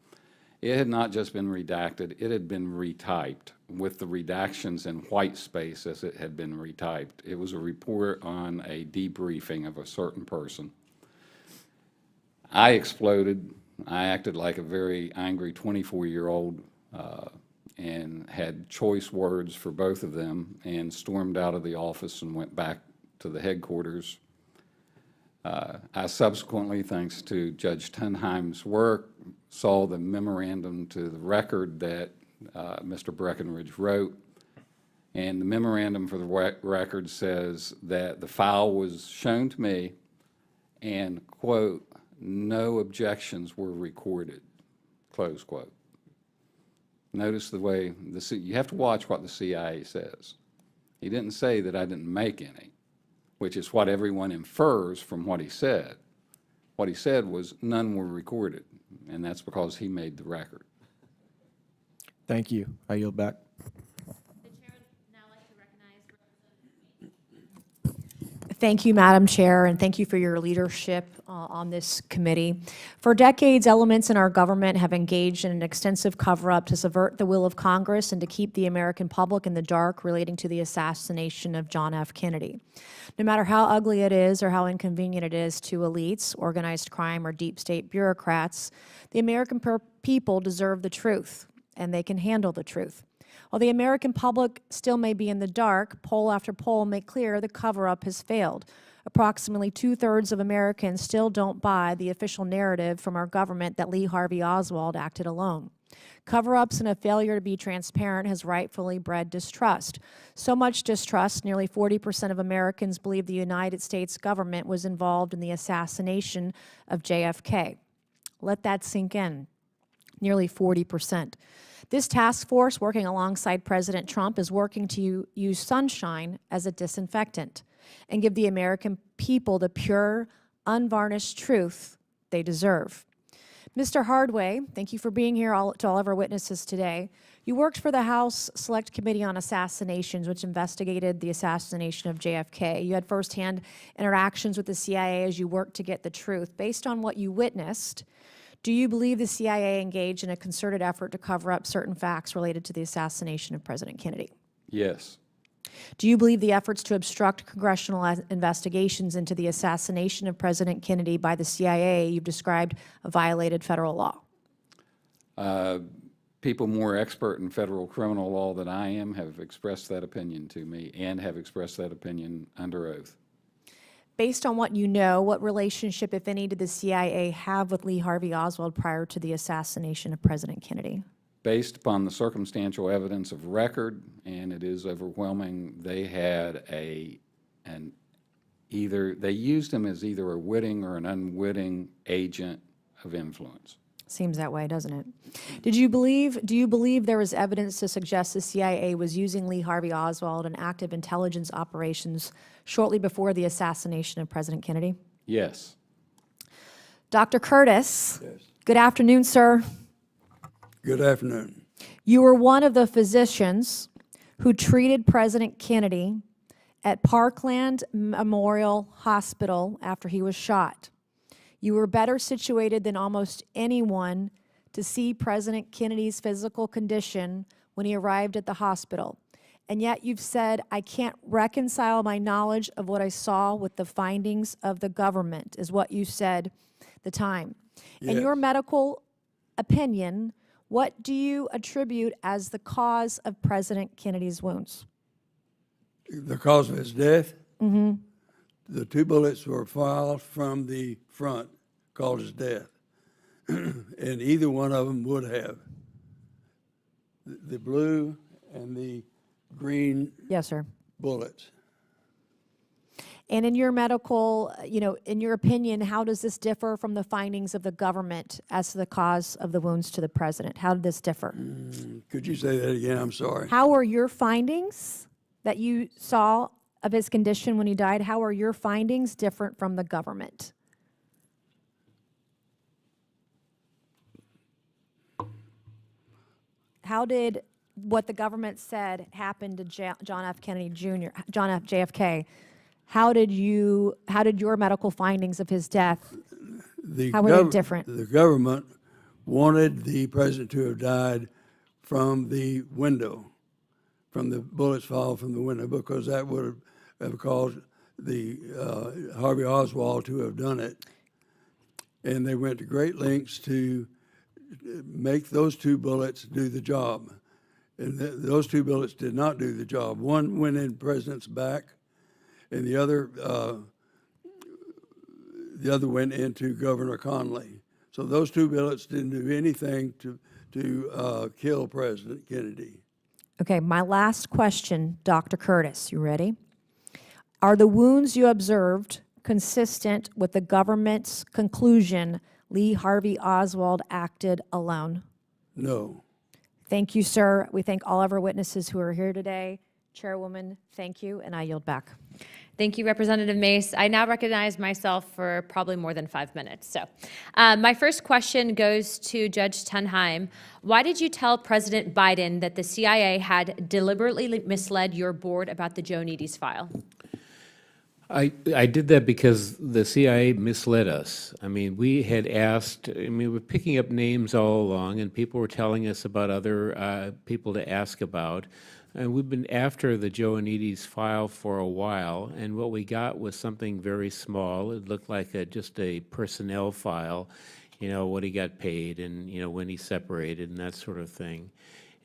It had not just been redacted, it had been retyped with the redactions in white space as it had been retyped. It was a report on a debriefing of a certain person. I exploded. I acted like a very angry 24-year-old and had choice words for both of them, and stormed out of the office and went back to the headquarters. I subsequently, thanks to Judge Tunheim's work, saw the memorandum to the record that Mr. Breckenridge wrote. And the memorandum for the record says that the file was shown to me and, quote, no objections were recorded, close quote. Notice the way, you have to watch what the CIA says. He didn't say that I didn't make any, which is what everyone infers from what he said. What he said was none were recorded, and that's because he made the record. Thank you. I yield back. Thank you, Madam Chair, and thank you for your leadership on this committee. For decades, elements in our government have engaged in an extensive cover-up to subvert the will of Congress and to keep the American public in the dark relating to the assassination of John F. Kennedy. No matter how ugly it is or how inconvenient it is to elites, organized crime, or deep state bureaucrats, the American people deserve the truth, and they can handle the truth. While the American public still may be in the dark, poll after poll make clear the cover-up has failed. Approximately 2/3 of Americans still don't buy the official narrative from our government that Lee Harvey Oswald acted alone. Cover-ups and a failure to be transparent has rightfully bred distrust. So much distrust, nearly 40% of Americans believe the United States government was involved in the assassination of JFK. Let that sink in. Nearly 40%. This task force, working alongside President Trump, is working to use sunshine as a disinfectant and give the American people the pure, unvarnished truth they deserve. Mr. Hardway, thank you for being here to all of our witnesses today. You worked for the House Select Committee on Assassinations, which investigated the assassination of JFK. You had firsthand interactions with the CIA as you worked to get the truth. Based on what you witnessed, do you believe the CIA engaged in a concerted effort to cover up certain facts related to the assassination of President Kennedy? Yes. Do you believe the efforts to obstruct congressional investigations into the assassination of President Kennedy by the CIA you've described violated federal law? People more expert in federal criminal law than I am have expressed that opinion to me and have expressed that opinion under oath. Based on what you know, what relationship, if any, did the CIA have with Lee Harvey Oswald prior to the assassination of President Kennedy? Based upon the circumstantial evidence of record, and it is overwhelming, they had they used him as either a witting or an unwitting agent of influence. Seems that way, doesn't it? Do you believe there was evidence to suggest the CIA was using Lee Harvey Oswald in active intelligence operations shortly before the assassination of President Kennedy? Yes. Dr. Curtis. Yes. Good afternoon, sir. Good afternoon. You were one of the physicians who treated President Kennedy at Parkland Memorial Hospital after he was shot. You were better situated than almost anyone to see President Kennedy's physical condition when he arrived at the hospital. And yet you've said, I can't reconcile my knowledge of what I saw with the findings of the government, is what you said at the time. Yes. In your medical opinion, what do you attribute as the cause of President Kennedy's wounds? The cause of his death? Mm-hmm. The 2 bullets were fired from the front, caused his death. And either one of them would have. The blue and the green Yes, sir. bullets. And in your medical, in your opinion, how does this differ from the findings of the government as to the cause of the wounds to the president? How did this differ? Could you say that again? I'm sorry. How are your findings that you saw of his condition when he died, how are your findings different from the government? How did what the government said happened to John F. Kennedy Jr., John F. JFK? How did your medical findings of his death, how were they different? The government wanted the president to have died from the window, from the bullets fall from the window, because that would have caused the Harvey Oswald to have done it. And they went to great lengths to make those 2 bullets do the job. And those 2 bullets did not do the job. One went in the president's back, and the other went into Governor Conley. So those 2 bullets didn't do anything to kill President Kennedy. Okay, my last question, Dr. Curtis, you ready? Are the wounds you observed consistent with the government's conclusion Lee Harvey Oswald acted alone? No. Thank you, sir. We thank all of our witnesses who are here today. Chairwoman, thank you, and I yield back. Thank you, Representative Mace. I now recognize myself for probably more than 5 minutes. So my first question goes to Judge Tunheim. Why did you tell President Biden that the CIA had deliberately misled your board about the Joe Needy's file? I did that because the CIA misled us. I mean, we had asked, we were picking up names all along, and people were telling us about other people to ask about. And we've been after the Joe Needy's file for a while, and what we got was something very small. It looked like just a personnel file, what he got paid and, when he separated and that sort of thing.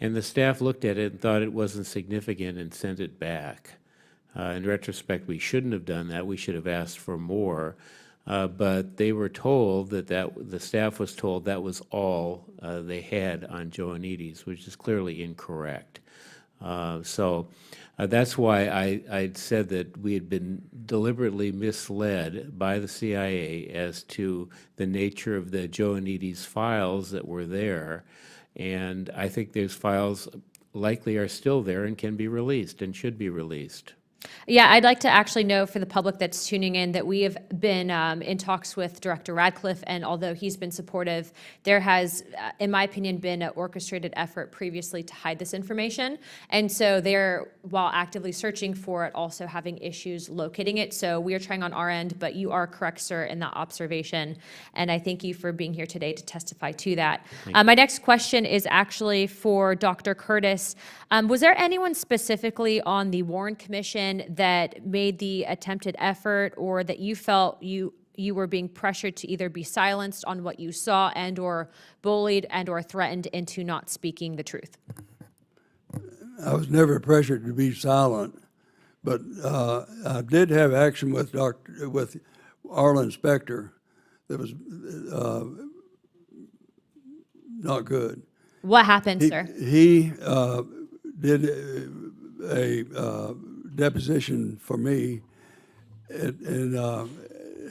And the staff looked at it and thought it wasn't significant and sent it back. In retrospect, we shouldn't have done that. We should have asked for more. But they were told the staff was told that was all they had on Joe Needy's, which is clearly incorrect. So that's why I said that we had been deliberately misled by the CIA as to the nature of the Joe Needy's files that were there. And I think those files likely are still there and can be released and should be released. Yeah, I'd like to actually know for the public that's tuning in that we have been in talks with Director Radcliffe, and although he's been supportive, there has, in my opinion, been an orchestrated effort previously to hide this information. And so they're, while actively searching for it, also having issues locating it. So we are trying on our end, but you are correct, sir, in that observation. And I thank you for being here today to testify to that. My next question is actually for Dr. Curtis. Was there anyone specifically on the Warren Commission that made the attempted effort, or that you felt you were being pressured to either be silenced on what you saw and or bullied and or threatened into not speaking the truth? I was never pressured to be silent, But I did have action with our inspector that was not good. What happened, sir? He did a deposition for me and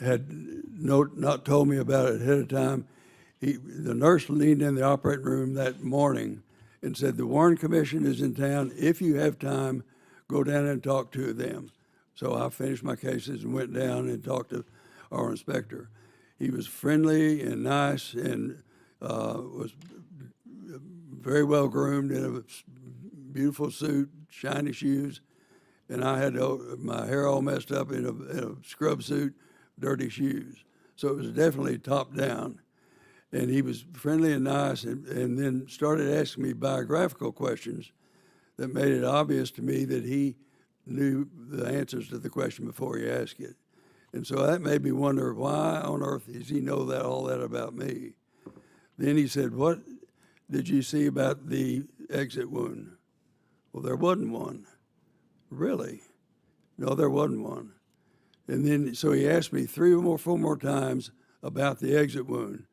had not told me about it ahead of time. The nurse leaned in the operating room that morning and said, the Warren Commission is in town. If you have time, go down and talk to them. So I finished my cases and went down and talked to our inspector. He was friendly and nice and was very well groomed in a beautiful suit, shiny shoes, and I had my hair all messed up in a scrub suit, dirty shoes. So it was definitely top down. And he was friendly and nice, and then started asking me biographical questions that made it obvious to me that he knew the answers to the question before he asked it. And so that made me wonder, why on earth does he know all that about me? Then he said, what did you see about the exit wound? Well, there wasn't one. Really? No, there wasn't one. And then, so he asked me 4 more times about the exit wound.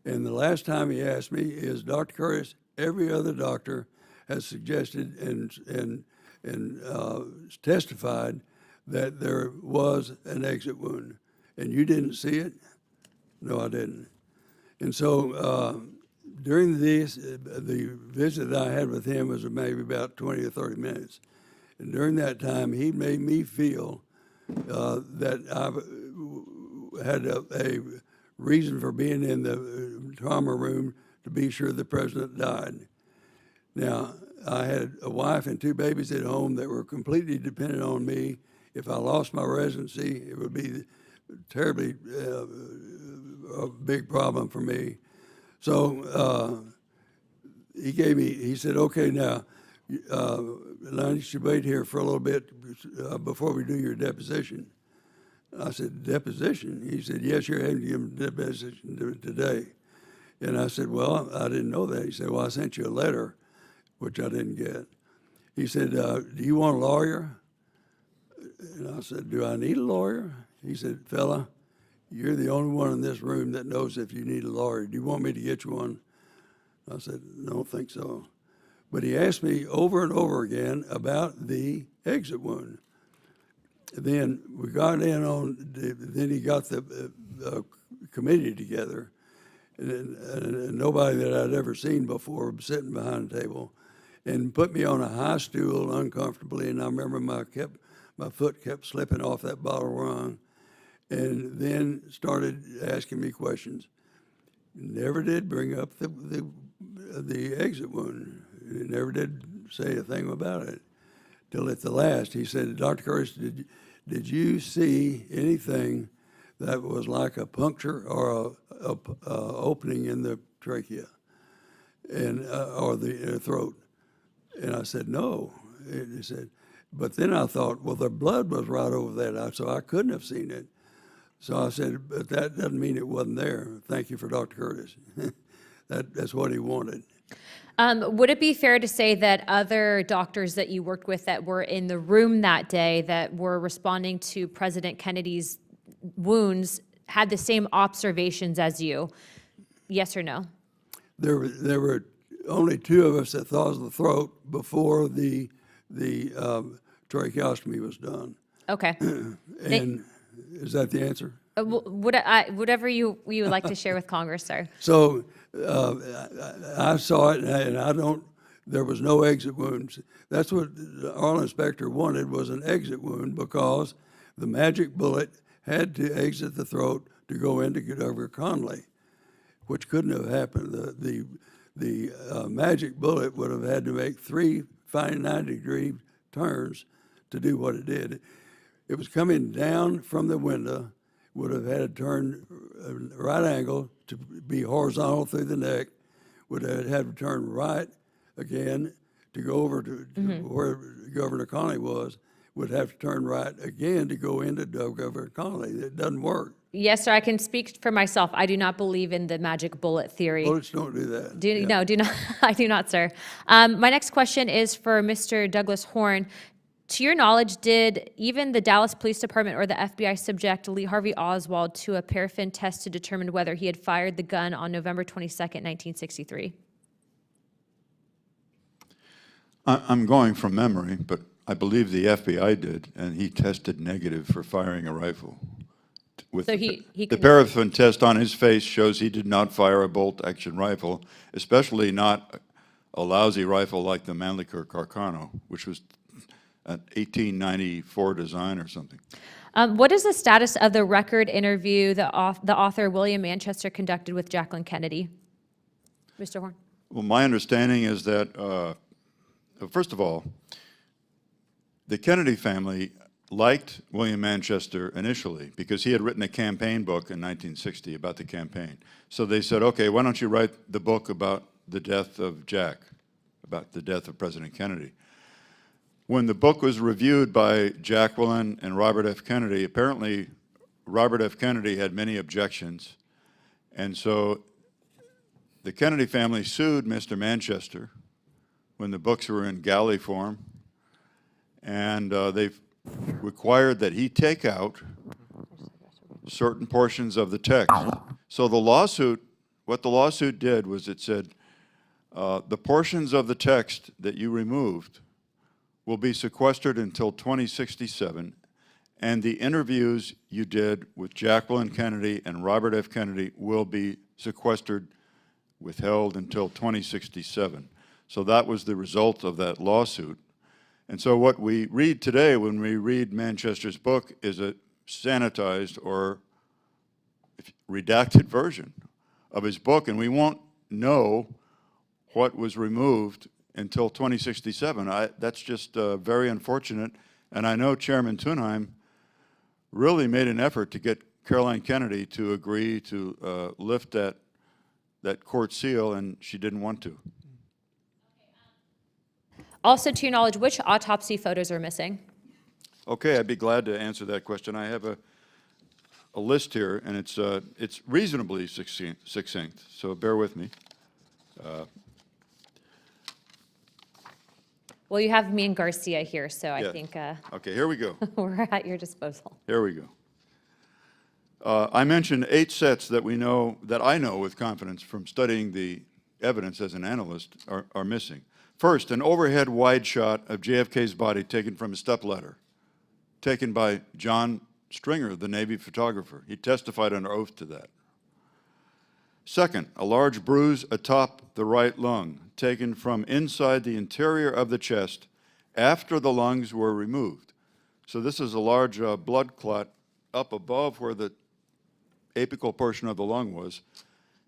And the last time he asked me is, Dr. Curtis, every other doctor has suggested and testified that there was an exit wound. And you didn't see it? No, I didn't. And so during this, the visit that I had with him was maybe about 20 or 30 minutes. And during that time, he made me feel that I had a reason for being in the trauma room to be sure the president died. Now, I had a wife and 2 babies at home that were completely dependent on me. If I lost my residency, it would be terribly a big problem for me. So he said, okay, now, you should wait here for a little bit before we do your deposition. I said, deposition? He said, yes, you're having to give a deposition today. And I said, well, I didn't know that. He said, well, I sent you a letter, which I didn't get. He said, do you want a lawyer? And I said, do I need a lawyer? He said, fella, you're the only one in this room that knows if you need a lawyer. Do you want me to get you one? I said, no, I don't think so. But he asked me over and over again about the exit wound. Then we got in on, then he got the committee together, and nobody that I'd ever seen before sitting behind the table, and put me on a high stool uncomfortably, and I remember my foot kept slipping off that bottle rung, and then started asking me questions. Never did bring up the exit wound. He never did say a thing about it. Till at the last, he said, Dr. Curtis, did you see anything that was like a puncture or a opening in the trachea and or the throat? And I said, no. And he said, but then I thought, well, the blood was right over that, so I couldn't have seen it. So I said, but that doesn't mean it wasn't there. Thank you for Dr. Curtis. That's what he wanted. Would it be fair to say that other doctors that you worked with that were in the room that day that were responding to President Kennedy's wounds had the same observations as you? Yes or no? There were only 2 of us that thought of the throat before the tracheostomy was done. Okay. And is that the answer? Whatever you would like to share with Congress, sir. So I saw it, and there was no exit wounds. That's what our inspector wanted, was an exit wound, because the magic bullet had to exit the throat to go into Governor Conley, which couldn't have happened. The magic bullet would have had to make 3 fine 90-degree turns to do what it did. It was coming down from the window, would have had to turn right angle to be horizontal through the neck, would have had to turn right again to go over to where Governor Conley was, would have to turn right again to go into Governor Conley. It doesn't work. Yes, sir, I can speak for myself. I do not believe in the magic bullet theory. Bullets don't do that. No, do not. I do not, sir. My next question is for Mr. Douglas Horne. To your knowledge, did even the Dallas Police Department or the FBI subject Lee Harvey Oswald to a paraffin test to determine whether he had fired the gun on November 22nd, 1963? I'm going from memory, but I believe the FBI did, and he tested negative for firing a rifle. So he The couldn't- paraffin test on his face shows he did not fire a bolt-action rifle, especially not a lousy rifle like the Mannlicher Carcano, which was an 1894 design or something. What is the status of the record interview the author William Manchester conducted with Jacqueline Kennedy? Mr. Horne? Well, my understanding is that, first of all, the Kennedy family liked William Manchester initially because he had written a campaign book in 1960 about the campaign. So they said, okay, why don't you write the book about the death of Jack, about the death of President Kennedy. When the book was reviewed by Jacqueline and Robert F. Kennedy, apparently Robert F. Kennedy had many objections, and so the Kennedy family sued Mr. Manchester when the books were in galley form, and they required that he take out certain portions of the text. So the lawsuit, what the lawsuit did was it said, the portions of the text that you removed will be sequestered until 2067, and the interviews you did with Jacqueline Kennedy and Robert F. Kennedy will be sequestered, withheld until 2067. So that was the result of that lawsuit. And so what we read today when we read Manchester's book is a sanitized or redacted version of his book, and we won't know what was removed until 2067. That's just very unfortunate, and I know Chairman Tunheim really made an effort to get Caroline Kennedy to agree to lift that court seal, and she didn't want to. Also, to your knowledge, which autopsy photos are missing? Okay, I'd be glad to answer that question. I have a list here, and it's reasonably succinct, so bear with me. Well, you have me and Garcia here, so I Yeah. think Okay, here we go. we're at your disposal. Here we go. I mentioned 8 sets that I know with confidence from studying the evidence as an analyst are missing. First, an overhead wide shot of JFK's body taken from a stepladder, taken by John Stringer, the Navy photographer. He testified under oath to that. Second, a large bruise atop the right lung, taken from inside the interior of the chest after the lungs were removed. So this is a large blood clot up above where the apical portion of the lung was,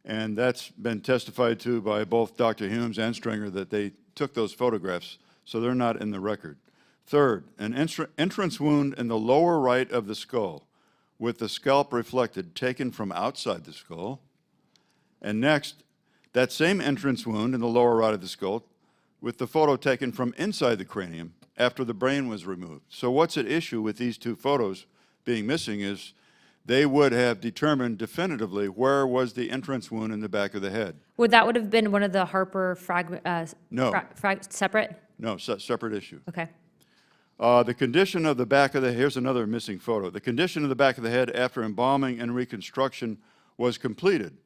and that's been testified to by both Dr. Humes and Stringer that they took those photographs, so they're not in the record. Third, an entrance wound in the lower right of the skull with the scalp reflected, taken from outside the skull. And next, that same entrance wound in the lower right of the skull with the photo taken from inside the cranium after the brain was removed. So what's at issue with these 2 photos being missing is they would have determined definitively where was the entrance wound in the back of the head. Would have been one of the Harper No. separate? No, separate issue. Okay. The condition of the back of the, here's another missing photo. The condition of the back of the head after embalming and reconstruction was completed,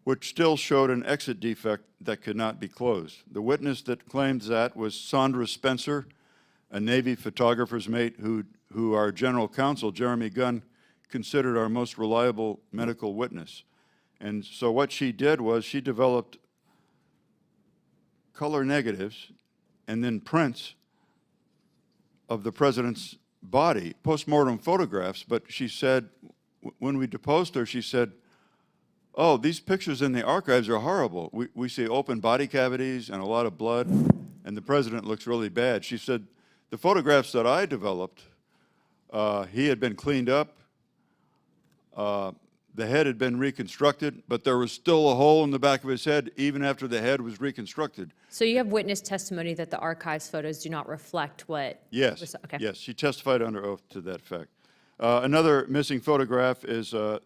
which still showed an exit defect that could not be closed. The witness that claimed that was Sandra Spencer, a Navy photographer's mate who our general counsel, Jeremy Gunn, considered our most reliable medical witness. And so what she did was she developed color negatives and then prints of the president's body, postmortem photographs, but she said, when we deposed her, she said, oh, these pictures in the archives are horrible. We see open body cavities and a lot of blood, and the president looks really bad. She said, the photographs that I developed, he had been cleaned up, the head had been reconstructed, but there was still a hole in the back of his head even after the head was reconstructed. So you have witness testimony that the archives photos do not reflect what? Yes, Okay. yes, she testified under oath to that fact. Another missing photograph is a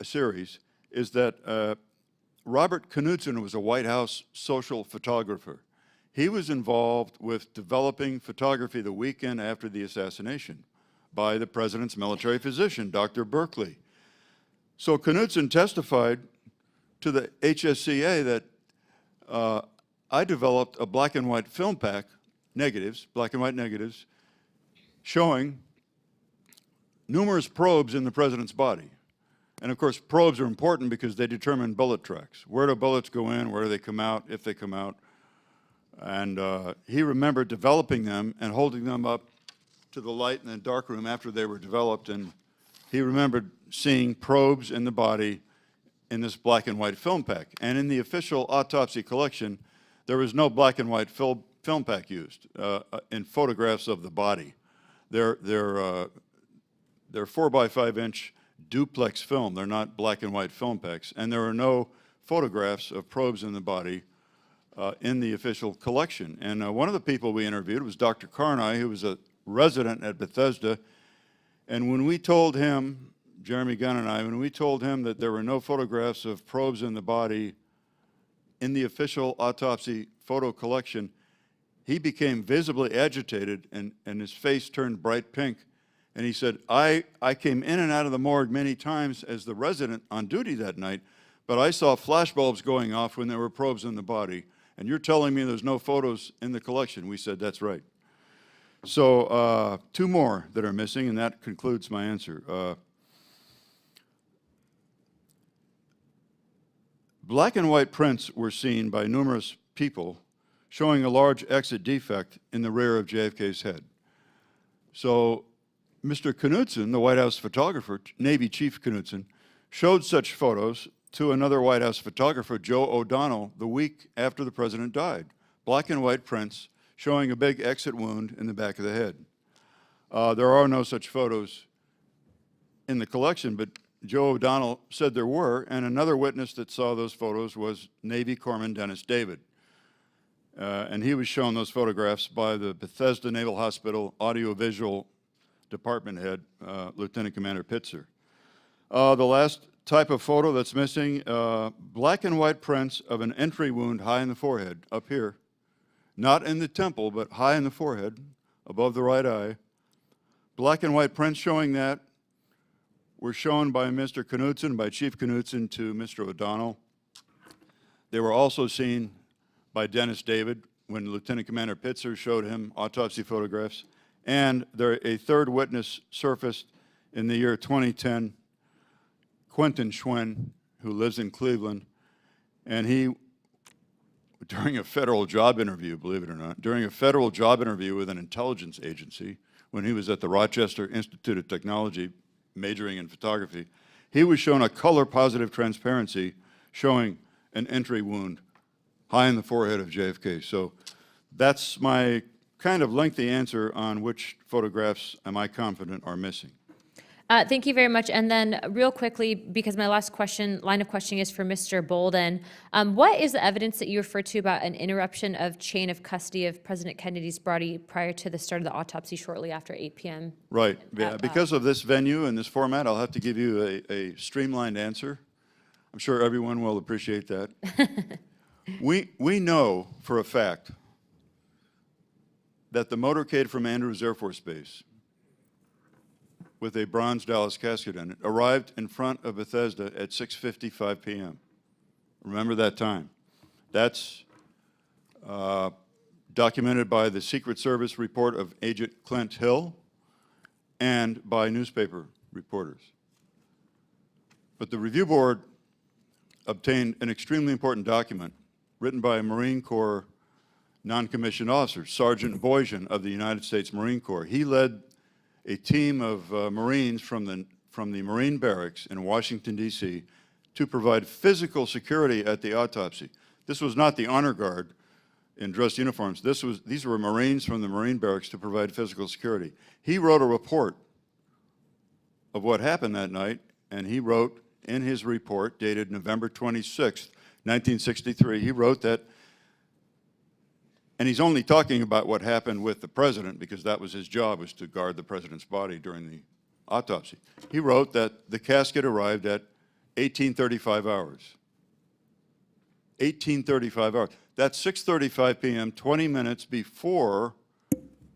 series, is that Robert Knudsen was a White House social photographer. He was involved with developing photography the weekend after the assassination by the president's military physician, Dr. Berkeley. So Knudsen testified to the HSCA that I developed a black and white film pack, negatives, black and white negatives, showing numerous probes in the president's body. And of course, probes are important because they determine bullet tracks. Where do bullets go in? Where do they come out, if they come out? And he remembered developing them and holding them up to the light in the darkroom after they were developed. And he remembered seeing probes in the body in this black and white film pack. And in the official autopsy collection, there was no black and white film pack used in photographs of the body. They're 4 by 5 inch duplex film. They're not black and white film packs. And there are no photographs of probes in the body in the official collection. And one of the people we interviewed was Dr. Carney, who was a resident at Bethesda. And when we told him, Jeremy Gunn and I, when we told him that there were no photographs of probes in the body in the official autopsy photo collection, he became visibly agitated and his face turned bright pink. And he said, I came in and out of the morgue many times as the resident on duty that night, but I saw flashbulbs going off when there were probes in the body. And you're telling me there's no photos in the collection? We said, that's right. So 2 more that are missing, and that concludes my answer. Black and white prints were seen by numerous people showing a large exit defect in the rear of JFK's head. So Mr. Knudsen, the White House photographer, Navy Chief Knudsen, showed such photos to another White House photographer, Joe O'Donnell, the week after the president died. Black and white prints showing a big exit wound in the back of the head. There are no such photos in the collection, but Joe O'Donnell said there were, and another witness that saw those photos was Navy Corpsman Dennis David. And he was shown those photographs by the Bethesda Naval Hospital audiovisual department head, Lieutenant Commander Pitzer. The last type of photo that's missing, black and white prints of an entry wound high in the forehead, up here. Not in the temple, but high in the forehead, above the right eye. Black and white prints showing that were shown by Mr. Knudsen, by Chief Knudsen to Mr. O'Donnell. They were also seen by Dennis David when Lieutenant Commander Pitzer showed him autopsy photographs. And a third witness surfaced in the year 2010, Quentin Schwen, who lives in Cleveland, and he, during a federal job interview, believe it or not, during a federal job interview with an intelligence agency, when he was at the Rochester Institute of Technology, majoring in photography, he was shown a color-positive transparency showing an entry wound high in the forehead of JFK. So that's my kind of lengthy answer on which photographs am I confident are missing. Thank you very much. And then real quickly, because my last line of questioning is for Mr. Bolden, what is the evidence that you referred to about an interruption of chain of custody of President Kennedy's body prior to the start of the autopsy shortly after 8 p.m.? Right. Yeah. Because of this venue and this format, I'll have to give you a streamlined answer. I'm sure everyone will appreciate that. We know for a fact that the motorcade from Andrews Air Force Base with a bronze Dallas casket in it arrived in front of Bethesda at 6:55 p.m. Remember that time. That's documented by the Secret Service report of Agent Clint Hill and by newspaper reporters. But the review board obtained an extremely important document written by a Marine Corps non-commissioned officer, Sergeant Boyjan of the United States Marine Corps. He led a team of Marines from the Marine barracks in Washington, D.C. to provide physical security at the autopsy. This was not the honor guard in dress uniforms. These were Marines from the Marine barracks to provide physical security. He wrote a report of what happened that night, and he wrote in his report dated November 26th, 1963, he wrote that, and he's only talking about what happened with the president because that was his job, was to guard the president's body during the autopsy. He wrote that the casket arrived at 1835 hours. 18:35 hours. That's 6:35 p.m., 20 minutes before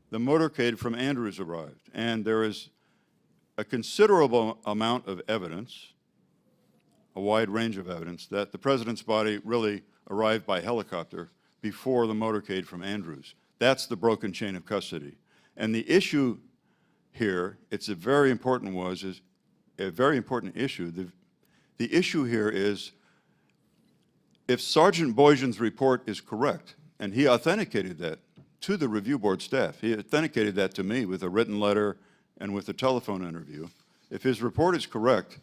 the motorcade from Andrews arrived. And there is a considerable amount of evidence, a wide range of evidence, that the president's body really arrived by helicopter before the motorcade from Andrews. That's the broken chain of custody. And the issue here, it's a very important issue. The issue here is, if Sergeant Boyjan's report is correct, and he authenticated that to the review board staff, he authenticated that to me with a written letter and with a telephone interview. If his report is correct,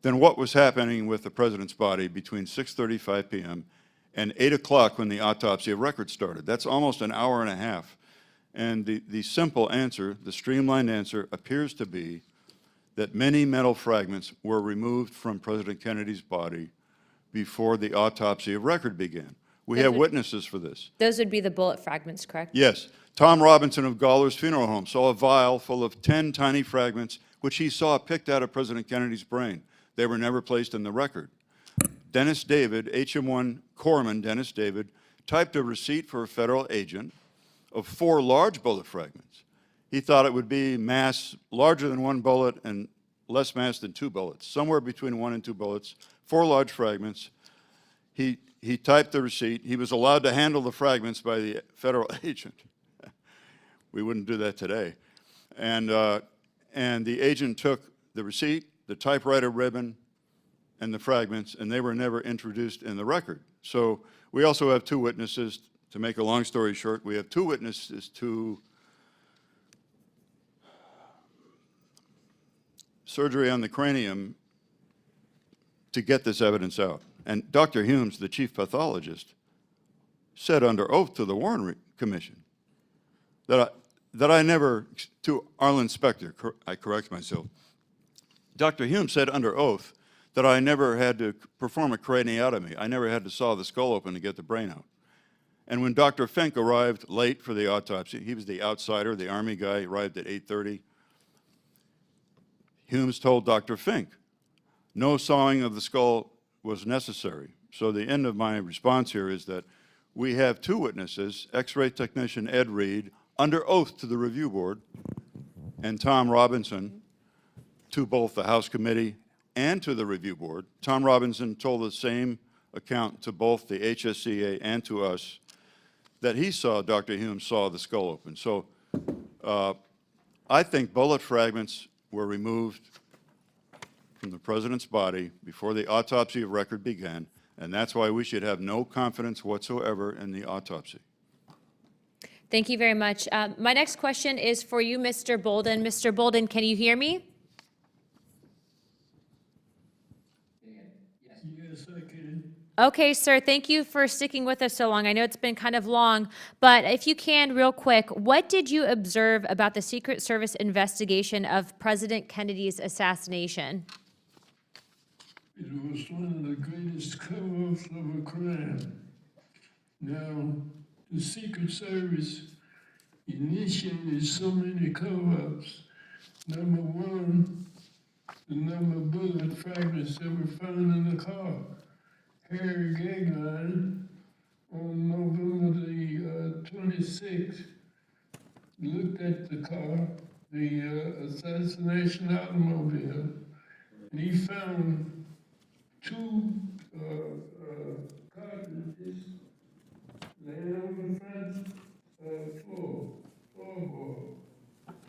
then what was happening with the president's body between 6:35 p.m. and 8 o'clock when the autopsy of record started? That's almost an hour and a half. And the simple answer, the streamlined answer, appears to be that many metal fragments were removed from President Kennedy's body before the autopsy of record began. We have witnesses for this. Those would be the bullet fragments, correct? Yes. Tom Robinson of Gawler's Funeral Home saw a vial full of 10 tiny fragments, which he saw picked out of President Kennedy's brain. They were never placed in the record. Dennis David, HM1 Corpsman Dennis David, typed a receipt for a federal agent of 4 large bullet fragments. He thought it would be mass larger than 1 bullet and less mass than 2 bullets, somewhere between 1 and 2 bullets, 4 large fragments. He typed the receipt. He was allowed to handle the fragments by the federal agent. We wouldn't do that today. And the agent took the receipt, the typewriter ribbon, and the fragments, and they were never introduced in the record. So we also have 2 witnesses. To make a long story short, we have 2 witnesses to surgery on the cranium to get this evidence out. And Dr. Humes, the chief pathologist, said under oath to the Warren Commission that I never, to Arlen Specter, I correct myself, Dr. Humes said under oath that I never had to perform a craniotomy. I never had to saw the skull open to get the brain out. And when Dr. Fink arrived late for the autopsy, he was the outsider, the Army guy, arrived at 8:30. Humes told Dr. Fink, no sawing of the skull was necessary. So the end of my response here is that we have 2 witnesses, X-ray technician Ed Reed, under oath to the review board, and Tom Robinson, to both the House committee and to the review board. Tom Robinson told the same account to both the HSCA and to us that he saw Dr. Humes saw the skull open. So I think bullet fragments were removed from the president's body before the autopsy of record began, and that's why we should have no confidence whatsoever in the autopsy. Thank you very much. My next question is for you, Mr. Bolden. Mr. Bolden, can you hear me? Yes, I can. Okay, sir, thank you for sticking with us so long. I know it's been kind of long, but if you can, real quick, what did you observe about the Secret Service investigation of President Kennedy's assassination? It was one of the greatest cover-ups of a crime. Now, the Secret Service initiated so many cover-ups. Number one, the number of bullet fragments that were found in the car. Harry Gagnon, on November the 26th, looked at the car, the assassination automobile, and he found 2 cartridges laying on the front floorboard.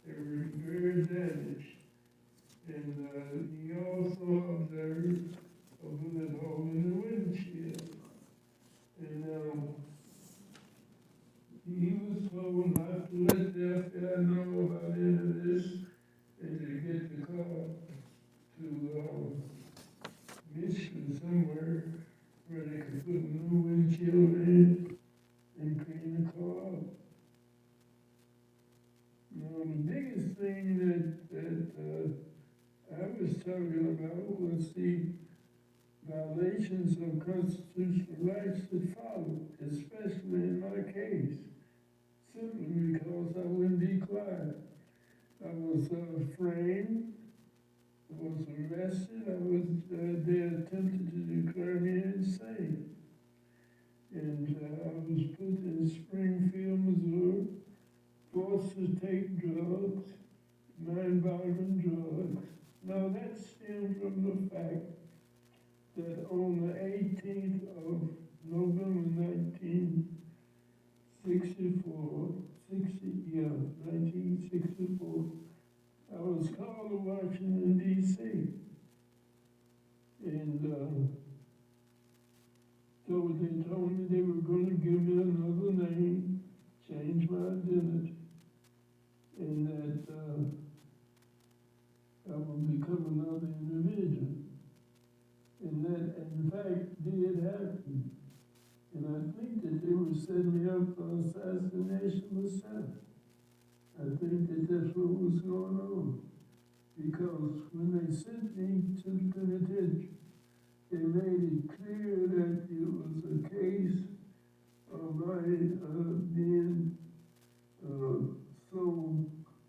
They were very damaged. And he also observed a bullet hole in the windshield. And he was told not to let the FBI know about any of this and to get the car to Michigan somewhere where they could put a new windshield in and clean the car up. Now, the biggest thing that I was talking about was the violations of constitutional rights that followed, especially in my case, simply because I wouldn't be quiet. I was framed, I was arrested, they attempted to declare me insane. And I was put in Springfield, Missouri, forced to take drugs, mind-boggling drugs. Now that stems from the fact that on the 18th of November 1964, I was called to Washington, D.C. And so they told me they were going to give me another name, change my identity, and that I would become another individual. And that, in fact, did happen. And I think that they were setting me up for assassination myself. I think that that's what was going on. Because when they sent me to the penitentiary, they made it clear that it was a case of my being so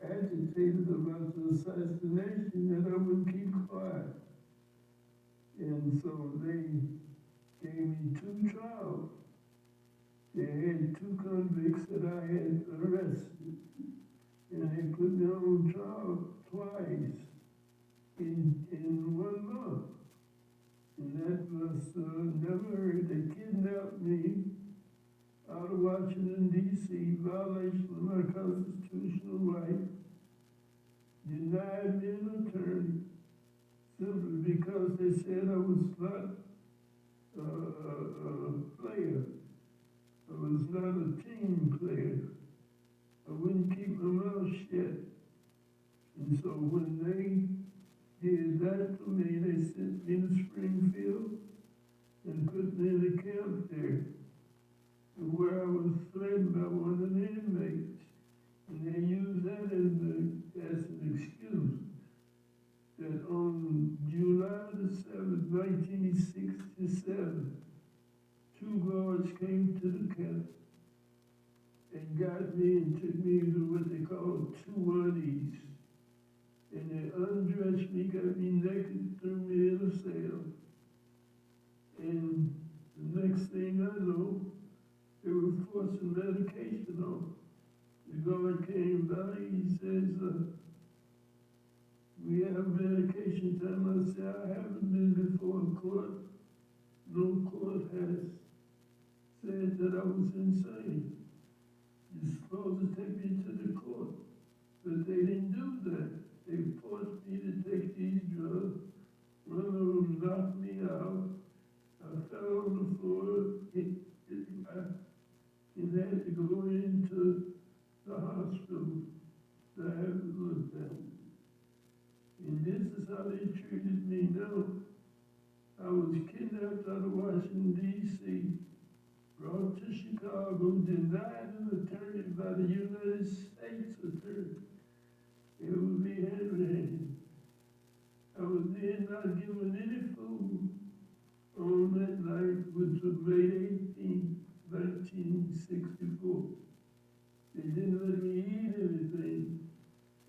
agitated about the assassination that I wouldn't keep quiet. And so they gave me 2 trials. They had 2 convicts that I had arrested. And they put me on trial twice in 1 month. And that was never heard. They kidnapped me out of Washington, D.C., violation of my constitutional right, denied me an attorney, simply because they said I was not a player. I was not a team player. I wouldn't keep my mouth shut. And so when they did that to me, they sent me to Springfield and put me in a camp there, where I was threatened by one of the inmates. And they used that as an excuse that on July the 7th, 1967, 2 guards came to the camp and got me and took me to what they call 2-1-E's. And they undressed me, got me naked, threw me in a cell. And the next thing I know, they were forcing medication on. The guard came by, he says, we have medication time. I said, I haven't been before a court. No court has said that I was insane. You're supposed to take me to the court. But they didn't do that. They forced me to take these drugs. One of them knocked me out. I fell on the floor. It had to go into the hospital to have it looked at. And this is how they treated me now. I was kidnapped out of Washington, D.C., brought to Chicago, denied an attorney by the United States attorney. It would be hand-in-hand. I was then not given any food on that night, which was May 18, 1964. They didn't let me eat anything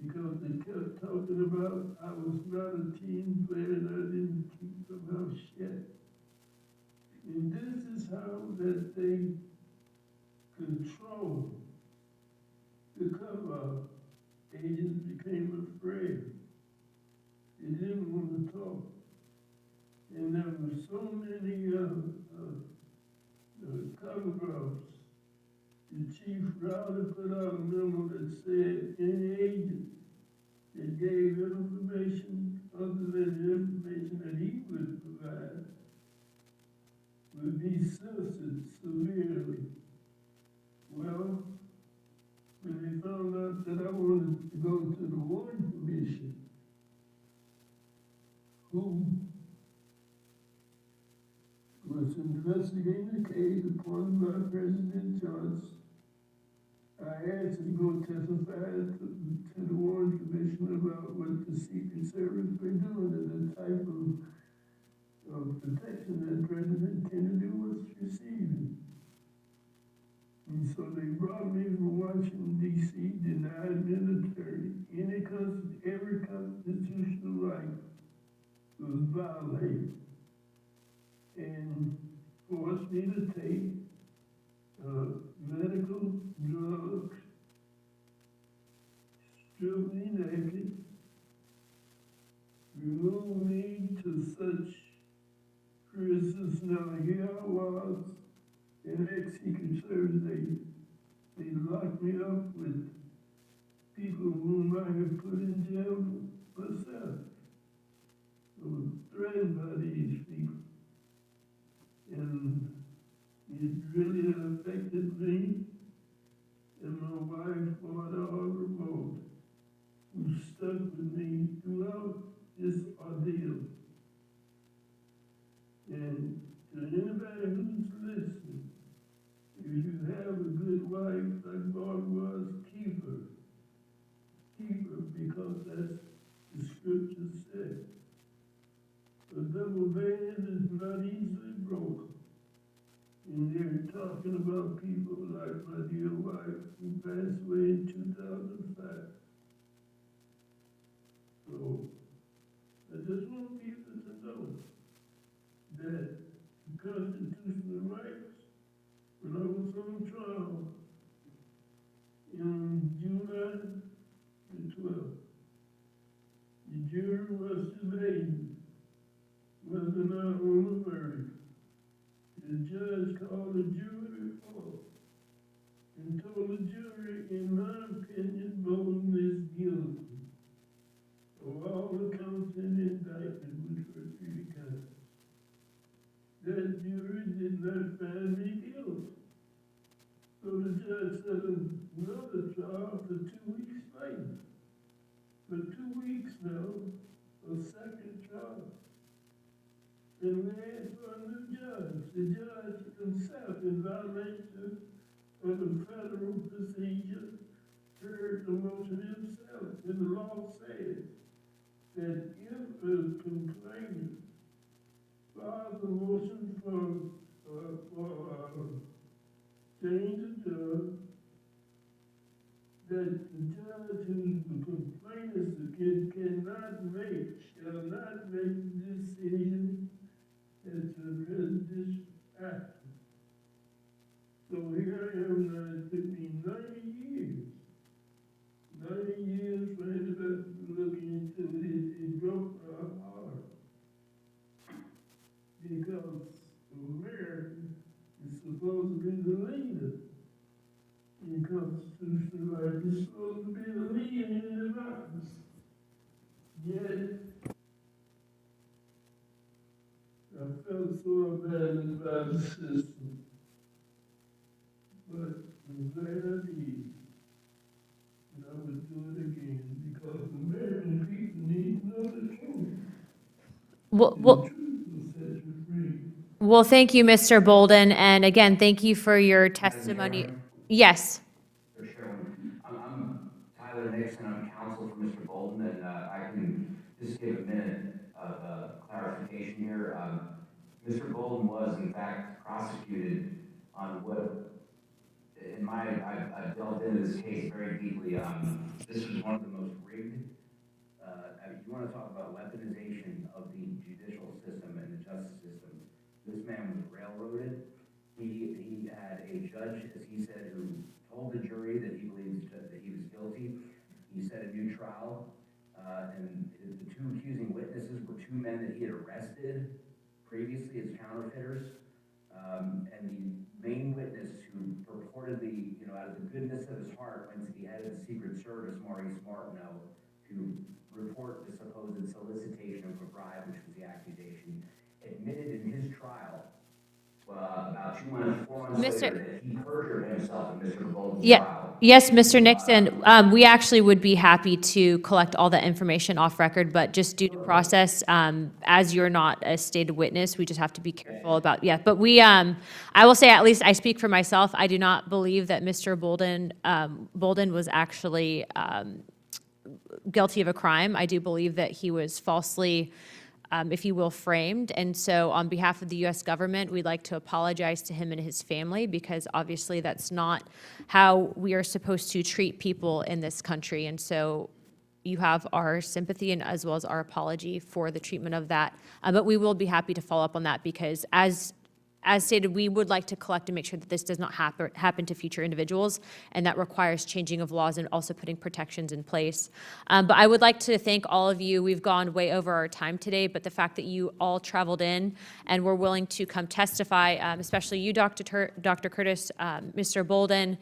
because they kept talking about I was not a team player and I didn't keep my mouth shut. And this is how that they control the cover-up. Agents became afraid. They didn't want to talk. And there were so many cover-ups. The chief Rowley put out a memo that said any agent that gave information other than the information that he would provide would be censored severely. Well, when they found out that I wanted to go to the Horne Commission, who was investigating the case appointed by President Johnson, I asked to go testify to the Horne Commission about what the Secret Service were doing and the type of protection that President Kennedy was receiving. And so they brought me from Washington, D.C., denied me an attorney. Every constitutional right was violated and forced me to take medical, drugs, strip me naked, remove me to such prisons. Now here I was in ex-Secret Service. They locked me up with people whom I had put in jail myself. I was threatened by these people. And it really affected me and my wife, Bolden, who stuck with me throughout this ordeal. And to anybody who's listening, if you have a good wife like God was, keep her. Keep her, because that's the scripture said. A double band is not easily broken. And they're talking about people like my dear wife who passed away in 2005. So I just want people to know that the constitutional rights, when I was on trial in July the 12th, the jury was debating whether or not on a verdict. The judge called the jury report and told the jury, in my opinion, Bolden is guilty of all the counts in the indictment, which were 3 counts. That jury did not find me guilty. So the judge set another trial for 2 weeks later. For 2 weeks now, a second trial. And we asked for a new judge. The judge himself, in violation of the federal procedure, heard the motion himself. And the law says that if a complainant files a motion for change of judge, that the judge who the complainant shall not make the decision as to prejudicial action. So here I am now, it took me 90 years. 90 years for anybody to look into it. It broke my heart. Because America is supposed to be the leader in constitutional rights. It's supposed to be the leader in democracy. Yet, I felt so abandoned by the system. But I'm glad I did. And I would do it again, because the American people need to know the truth. Well, The well, truth will set you free. well, thank you, Mr. Bolden, and again, thank you for your testimony. Yes. Mr. Chairman, I'm Tyler Nixon, I'm counsel for Mr. Bolden, and I can just give a minute of clarification here. Mr. Bolden was in fact prosecuted on what, I've delved into this case very deeply. This was one of the most rigged, you want to talk about weaponization of the judicial system and the justice system. This man was railroaded. He had a judge, as he said, who told the jury that he believes that he was guilty. He set a new trial, and the 2 accusing witnesses were 2 men that he had arrested previously as counterfeiters. And the main witness, who purportedly, out of the goodness of his heart, went to the head of the Secret Service, Maurice Martineau, to report the supposed solicitation of a bribe, which was the accusation, admitted in his trial about 4 months later that he perjured himself in Mr. Bolden's trial. Yes, Mr. Nixon, we actually would be happy to collect all that information off record, but just due to process, as you're not a stated witness, we just have to be careful about, but we, I will say, at least I speak for myself, I do not believe that Mr. Bolden was actually guilty of a crime. I do believe that he was falsely, if you will, framed. And so on behalf of the U.S. government, we'd like to apologize to him and his family, because obviously that's not how we are supposed to treat people in this country. And so you have our sympathy and as well as our apology for the treatment of that. But we will be happy to follow up on that, because as as stated, we would like to collect and make sure that this does not happen to future individuals, and that requires changing of laws and also putting protections in place. But I would like to thank all of you. We've gone way over our time today, but the fact that you all traveled in and were willing to come testify, especially you, Dr. Curtis, Mr. Bolden,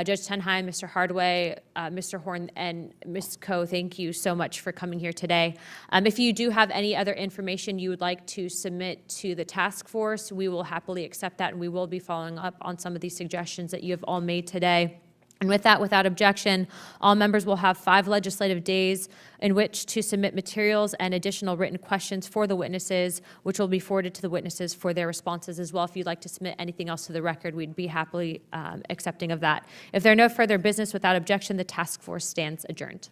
Judge Tunheim, Mr. Hardway, Mr. Horne, and Ms. Coe, thank you so much for coming here today. If you do have any other information you would like to submit to the task force, we will happily accept that, and we will be following up on some of these suggestions that you have all made today. And with that, without objection, all members will have 5 legislative days in which to submit materials and additional written questions for the witnesses, which will be forwarded to the witnesses for their responses as well. If you'd like to submit anything else to the record, we'd be happily accepting of that. If there are no further business without objection, the task force stands adjourned.